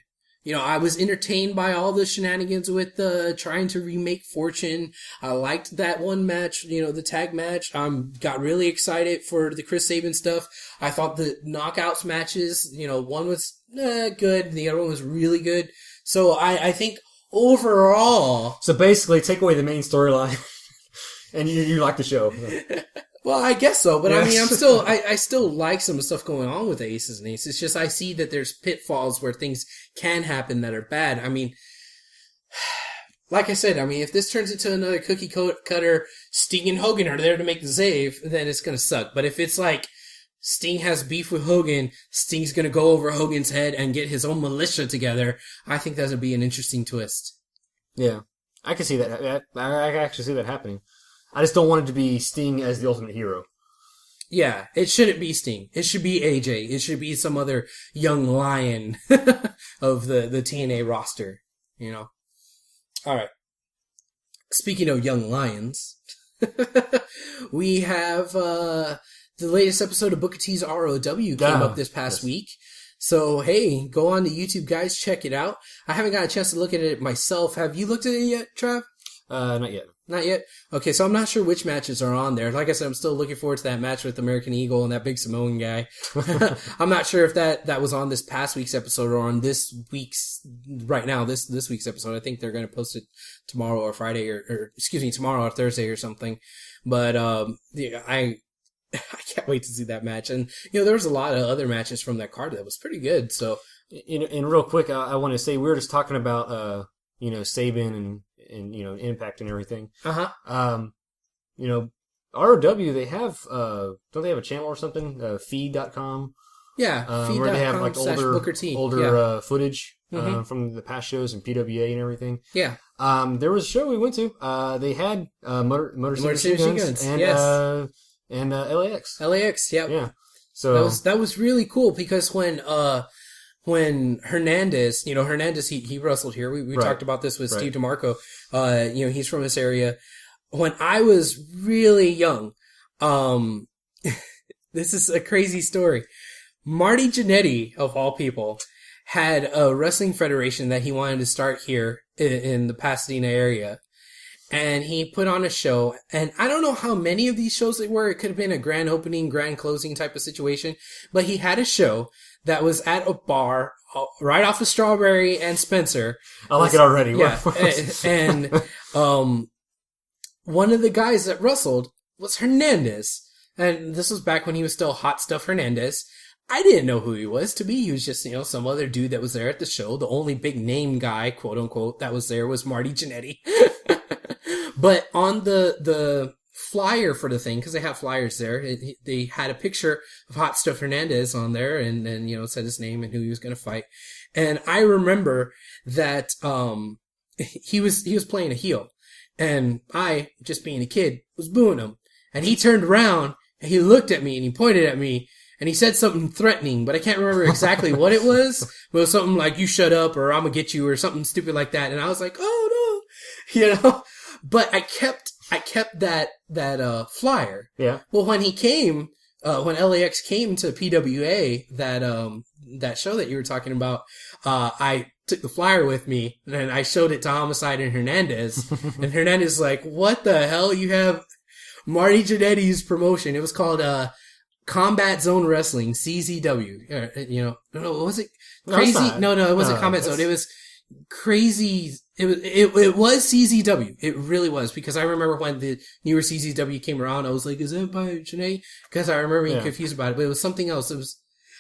I was entertained by all the shenanigans with trying to remake Fortune. I liked that one match, the tag match. Got really excited for the Chris Sabin stuff. I thought the knockouts matches, one was good, the other one was really good. So I think overall... So basically, take away the main storyline. And you like the show. Well, I guess so, but I mean, I still like some of the stuff going on with the Aces and Aces. It's just I see that there's pitfalls where things can happen that are bad. I mean, like I said, I mean, if this turns into another cookie cutter, Sting and Hogan are there to make the save, then it's gonna suck. But if it's like Sting has beef with Hogan, Sting's gonna go over Hogan's head and get his own militia together, I think that would be an interesting twist. Yeah, I can see that. I can actually see that happening. I just don't want it to be Sting as the ultimate hero. Yeah, it shouldn't be Sting. It should be AJ. It should be some other young lion of the TNA roster, you know? Alright. Speaking of young lions, we have the latest episode of Booker T's ROW came up this past week. So, hey, go on to YouTube, guys. Check it out. I haven't got a chance to look at it myself. Have you looked at it yet, Trav? Not yet. Not yet? Okay, so I'm not sure which matches are on there. Like I said, I'm still looking forward to that match with American Eagle and that big Samoan guy. I'm not sure if that was on this past week's episode or on this week's, right now, this week's episode. I think they're going to post it tomorrow or Friday or excuse me, tomorrow or Thursday or something. But, yeah, I can't wait to see that match. And, you know, there was a lot of other matches from that card that was pretty good, so. And real quick, I want to say, we were just talking about, you know, Sabin and, you know, Impact and everything. You know, ROW, they have, don't they have a channel or something? Feed.com? Yeah, feed.com where they have like older footage, from the past shows and PWA and everything. Yeah. There was a show we went to, they had, Motor City Machine Guns and LAX. LAX, yep. Yeah. So. That was really cool because when Hernandez, you know, he wrestled here. We talked about this with Steve DeMarco. You know, he's from this area. When I was really young, this is a crazy story. Marty Jannetty, of all people, had a wrestling federation that he wanted to start here in the Pasadena area. And he put on a show, and I don't know how many of these shows they were. It could have been a grand opening, grand closing type of situation. But he had a show that was at a bar right off of Strawberry and Spencer. I like it already. Yeah. and one of the guys that wrestled was Hernandez. And this was back when he was still Hot Stuff Hernandez. I didn't know who he was. To me, he was just, you know, some other dude that was there at the show. The only big name guy, quote unquote, that was there was Marty Jannetty. But on the flyer for the thing, because they have flyers there, they had a picture of Hot Stuff Hernandez on there, and then, you know, said his name and who he was going to fight. And I remember that he was playing a heel, and I, just being a kid, was booing him. And he turned around and he looked at me and he pointed at me and he said something threatening, but I can't remember exactly what it was. But it was something like, "You shut up," or "I'm gonna get you," or something stupid like that. And I was like, "Oh no," you know. But I kept that flyer. Yeah. Well, when he came, when LAX came to PWA, that show that you were talking about, I took the flyer with me and I showed it to Homicide and Hernandez. And Hernandez was like, "What the hell? You have Marty Jannetty's promotion." It was called, Combat Zone Wrestling, CZW. You know, no, was it Crazy? No, it wasn't Combat Zone. It was Crazy. It was CZW. It really was, because I remember when the newer CZW came around, I was like, "Is that by Janae?" Because I remember being confused about it, but it was something else.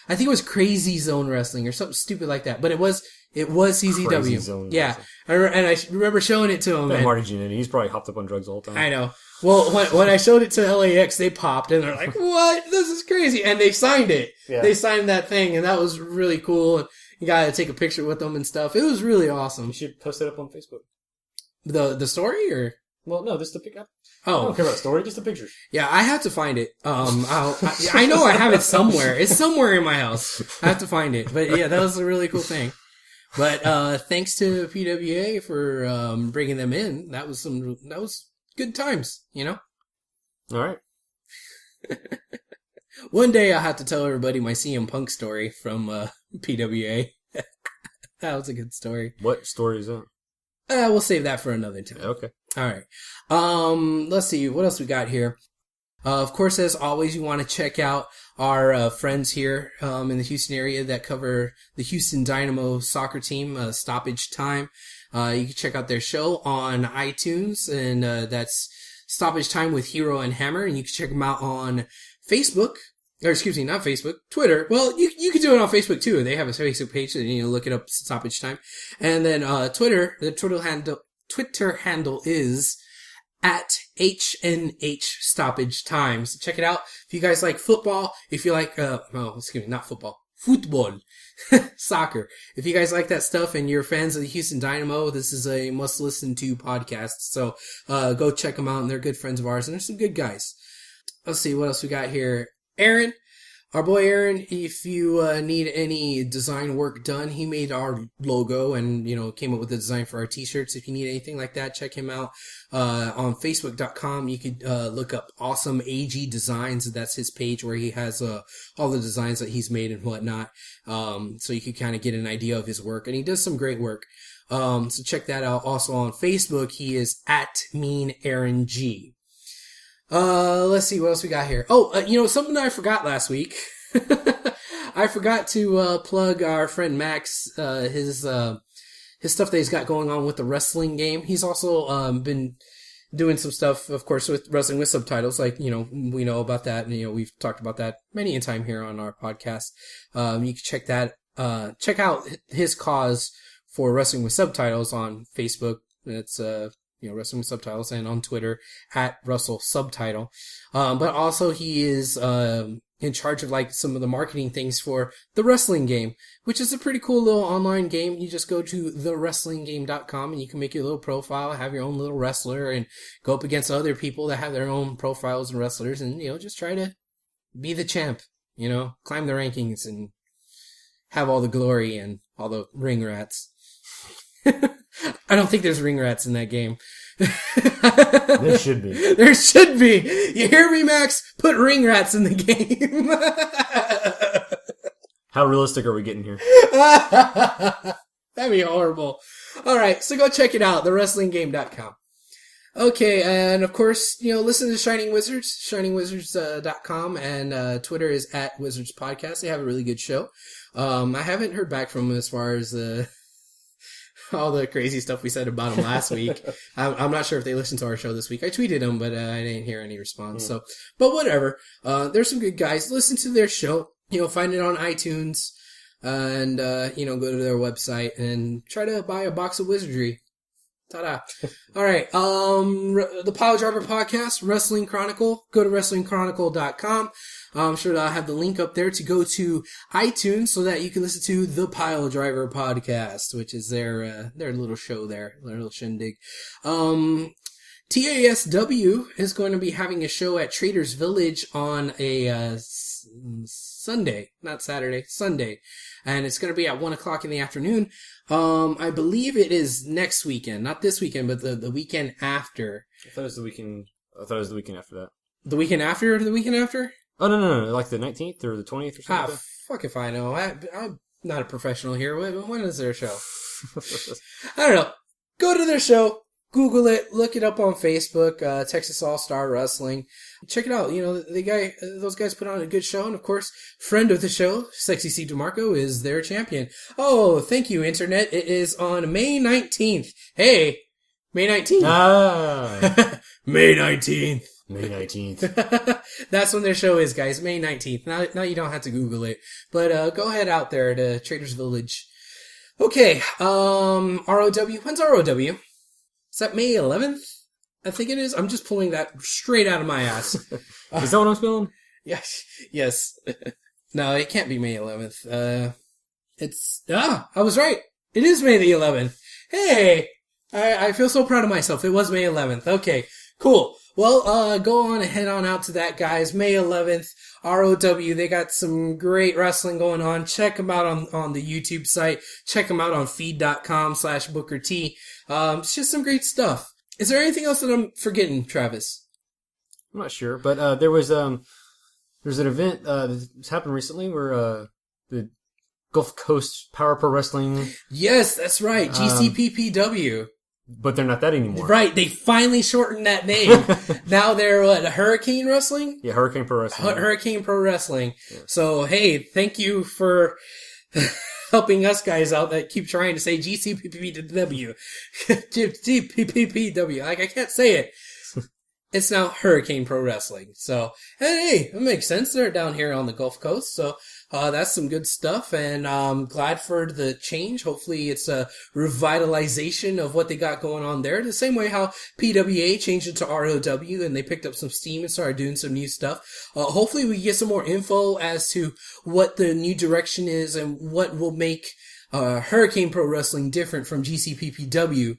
I think it was Crazy Zone Wrestling or something stupid like that. But it was CZW. Yeah, and I remember showing it to him. And Marty Jannetty, he's probably hopped up on drugs the whole time. I know. Well, when I showed it to LAX, they popped and they're like, "What? This is crazy!" And they signed it. Yeah. They signed that thing, and that was really cool. And you gotta take a picture with them and stuff. It was really awesome. You should post it up on Facebook. The story, or? Well, no, just the pick up. Oh. I don't care about the story, just the pictures. Yeah, I have to find it. I know I have it somewhere. It's somewhere in my house. I have to find it. But yeah, that was a really cool thing. But, thanks to PWA for, bringing them in. That was good times, you know? All right. One day I'll have to tell everybody my CM Punk story from, PWA. That was a good story. What story is that? We'll save that for another time. Okay. All right. Let's see. What else we got here? Of course, as always, you want to check out our friends here in the Houston area that cover the Houston Dynamo soccer team, Stoppage Time. You can check out their show on iTunes, and that's Stoppage Time with Hero and Hammer, and you can check them out on Facebook. Or excuse me, not Facebook, Twitter. Well, you can do it on Facebook too. They have a Facebook page, so look it up, Stoppage Time. And then Twitter, the Twitter handle is at HNH Stoppage Time. So check it out. If you guys like football, if you like not football. Football. Soccer. If you guys like that stuff and you're fans of the Houston Dynamo, this is a must listen to podcast. So go check them out, and they're good friends of ours, and they're some good guys. Let's see what else we got here. Aaron, our boy Aaron, if you need any design work done, he made our logo and, came up with the design for our t-shirts. If you need anything like that, check him out on Facebook.com. You could look up Awesome AG Designs. That's his page where he has all the designs that he's made and whatnot. So you could kind of get an idea of his work. And he does some great work. So check that out. Also on Facebook, he is at Mean Aaron G. Let's see what else we got here. Oh, something I forgot last week. I forgot to plug our friend Max, his stuff that he's got going on with the wrestling game. He's also been doing some stuff, of course, with wrestling with subtitles. Like, we know about that, and we've talked about that many a time here on our podcast. You can check out his cause for wrestling with subtitles on Facebook. It's Wrestling with Subtitles, and on Twitter at Russell Subtitle. But also he is in charge of some of the marketing things for the wrestling game, which is a pretty cool little online game. You just go to thewrestlinggame.com and you can make your little profile, have your own little wrestler, and go up against other people that have their own profiles and wrestlers, and just try to be the champ. Climb the rankings and have all the glory and all the ring rats. I don't think there's ring rats in that game. There should be. There should be. You hear me, Max? Put ring rats in the game. How realistic are we getting here? That'd be horrible. All right, so go check it out, thewrestlinggame.com. Okay, and of course, listen to Shining Wizards, shiningwizards.com, and Twitter is at Wizards Podcast. They have a really good show. I haven't heard back from them as far as all the crazy stuff we said about them last week. I'm not sure if they listened to our show this week. I tweeted them, but I didn't hear any response. So, but whatever. There's some good guys. Listen to their show. Find it on iTunes, and go to their website and try to buy a box of wizardry. Ta-da. All right. The Pile Driver Podcast, Wrestling Chronicle. Go to WrestlingChronicle.com. I'm sure that I'll have the link up there to go to iTunes so that you can listen to the Pile Driver Podcast, which is their little show there, their little shindig. TASW is going to be having a show at Traders Village on a Sunday, not Saturday, Sunday. And it's going to be at 1:00 in the afternoon. I believe it is next weekend, not this weekend, but the weekend after. I thought it was the weekend after that. The weekend after or the weekend after? Oh, no. Like the 19th or the 20th or something? Fuck if I know. I'm not a professional here. When is their show? I don't know. Go to their show. Google it. Look it up on Facebook. Texas All-Star Wrestling. Check it out. Those guys put on a good show. And, of course, friend of the show, Sexy C. DeMarco, is their champion. Oh, thank you, Internet. It is on May 19th. Hey, May 19th. Ah. May 19th. May 19th. That's when their show is, guys. May 19th. Now you don't have to Google it. But go ahead out there to Traders Village. Okay. ROW. When's ROW? Is that May 11th? I think it is. I'm just pulling that straight out of my ass. Is that what I'm spelling? Yes. No, it can't be May 11th. I was right. It is May the 11th. Hey! I feel so proud of myself. It was May 11th. Okay. Cool. Well, go on and head on out to that, guys. May 11th, ROW. They got some great wrestling going on. Check them out on the YouTube site. Check them out on feed.com/Booker T. It's just some great stuff. Is there anything else that I'm forgetting, Travis? I'm not sure, but there's an event that's happened recently where the Gulf Coast Power Pro Wrestling. Yes, that's right. GCPPW. But they're not that anymore. Right, they finally shortened that name. Now they're Hurricane Wrestling? Yeah, Hurricane Pro Wrestling. Hurricane Pro Wrestling. Yeah. So, hey, thank you for helping us guys out that keep trying to say GCPPW. GCPPW. I can't say it. It's now Hurricane Pro Wrestling. So, hey, it makes sense. They're down here on the Gulf Coast. So, that's some good stuff. And I'm glad for the change. Hopefully it's a revitalization of what they got going on there. The same way how PWA changed it to ROW and they picked up some steam and started doing some new stuff. Hopefully we get some more info as to what the new direction is and what will make Hurricane Pro Wrestling different from GCPPW.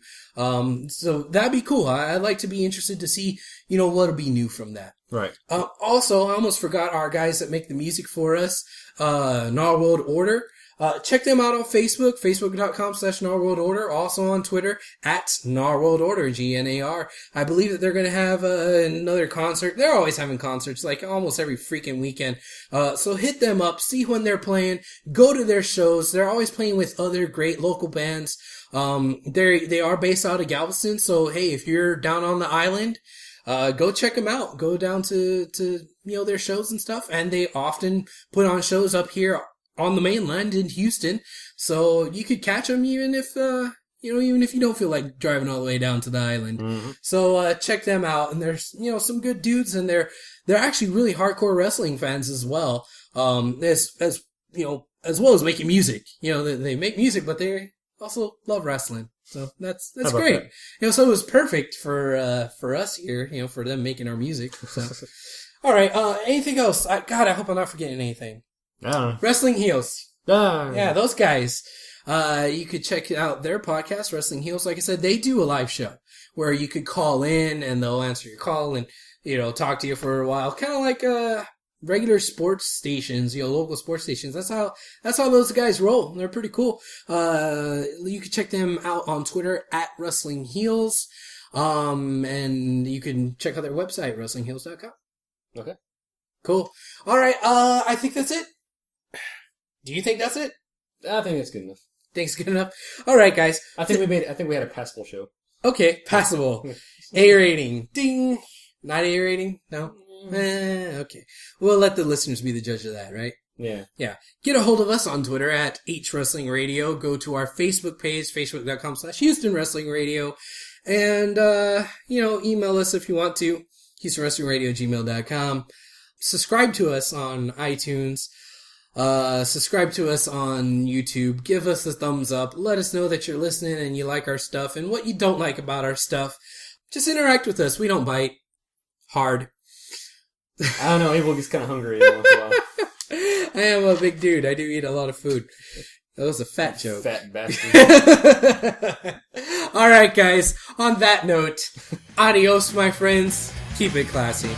So that'd be cool. I'd like to be interested to see, what'll be new from that. Right. Also, I almost forgot our guys that make the music for us, Gnarworld Order. Check them out on Facebook, facebook.com/NarWorldOrder. Also on Twitter, @NarWorldOrder, GNAR. I believe that they're going to have another concert. They're always having concerts, like almost every freaking weekend. So hit them up, see when they're playing, go to their shows. They're always playing with other great local bands. They are based out of Galveston, so hey, if you're down on the island, go check them out. Go down to their shows and stuff. And they often put on shows up here on the mainland in Houston, so you could catch them even if you don't feel like driving all the way down to the island. Mm-hmm. So check them out. And there's some good dudes, and they're actually really hardcore wrestling fans as well. As well as making music. They make music, but they also love wrestling. So that's great. So it was perfect for us here, for them making our music. So all right, anything else? I hope I'm not forgetting anything. Wrestling Heels. Yeah, those guys. You could check out their podcast, Wrestling Heels. Like I said, they do a live show where you could call in and they'll answer your call and, talk to you for a while. Kind of like, regular sports stations, local sports stations. That's how those guys roll. They're pretty cool. You can check them out on Twitter @Wrestling Heels. And you can check out their website, WrestlingHeels.com. Okay. Cool. All right. I think that's it. Do you think that's it? I think it's good enough. Think's good enough? All right, guys. I think we had a passable show. Okay, passable. A rating. Ding. Not A rating? No? Okay. We'll let the listeners be the judge of that, right? Yeah. Yeah. Get a hold of us on Twitter @HWrestlingRadio. Go to our Facebook page, facebook.com/Houston Wrestling Radio. And, email us if you want to. HoustonWrestlingRadio@gmail.com. Subscribe to us on iTunes. Subscribe to us on YouTube. Give us a thumbs up. Let us know that you're listening and you like our stuff and what you don't like about our stuff. Just interact with us. We don't bite hard. I don't know. Abel gets kind of hungry once in a while. I am a big dude. I do eat a lot of food. That was a fat joke. Fat bastard. All right, guys. On that note, adios, my friends. Keep it classy.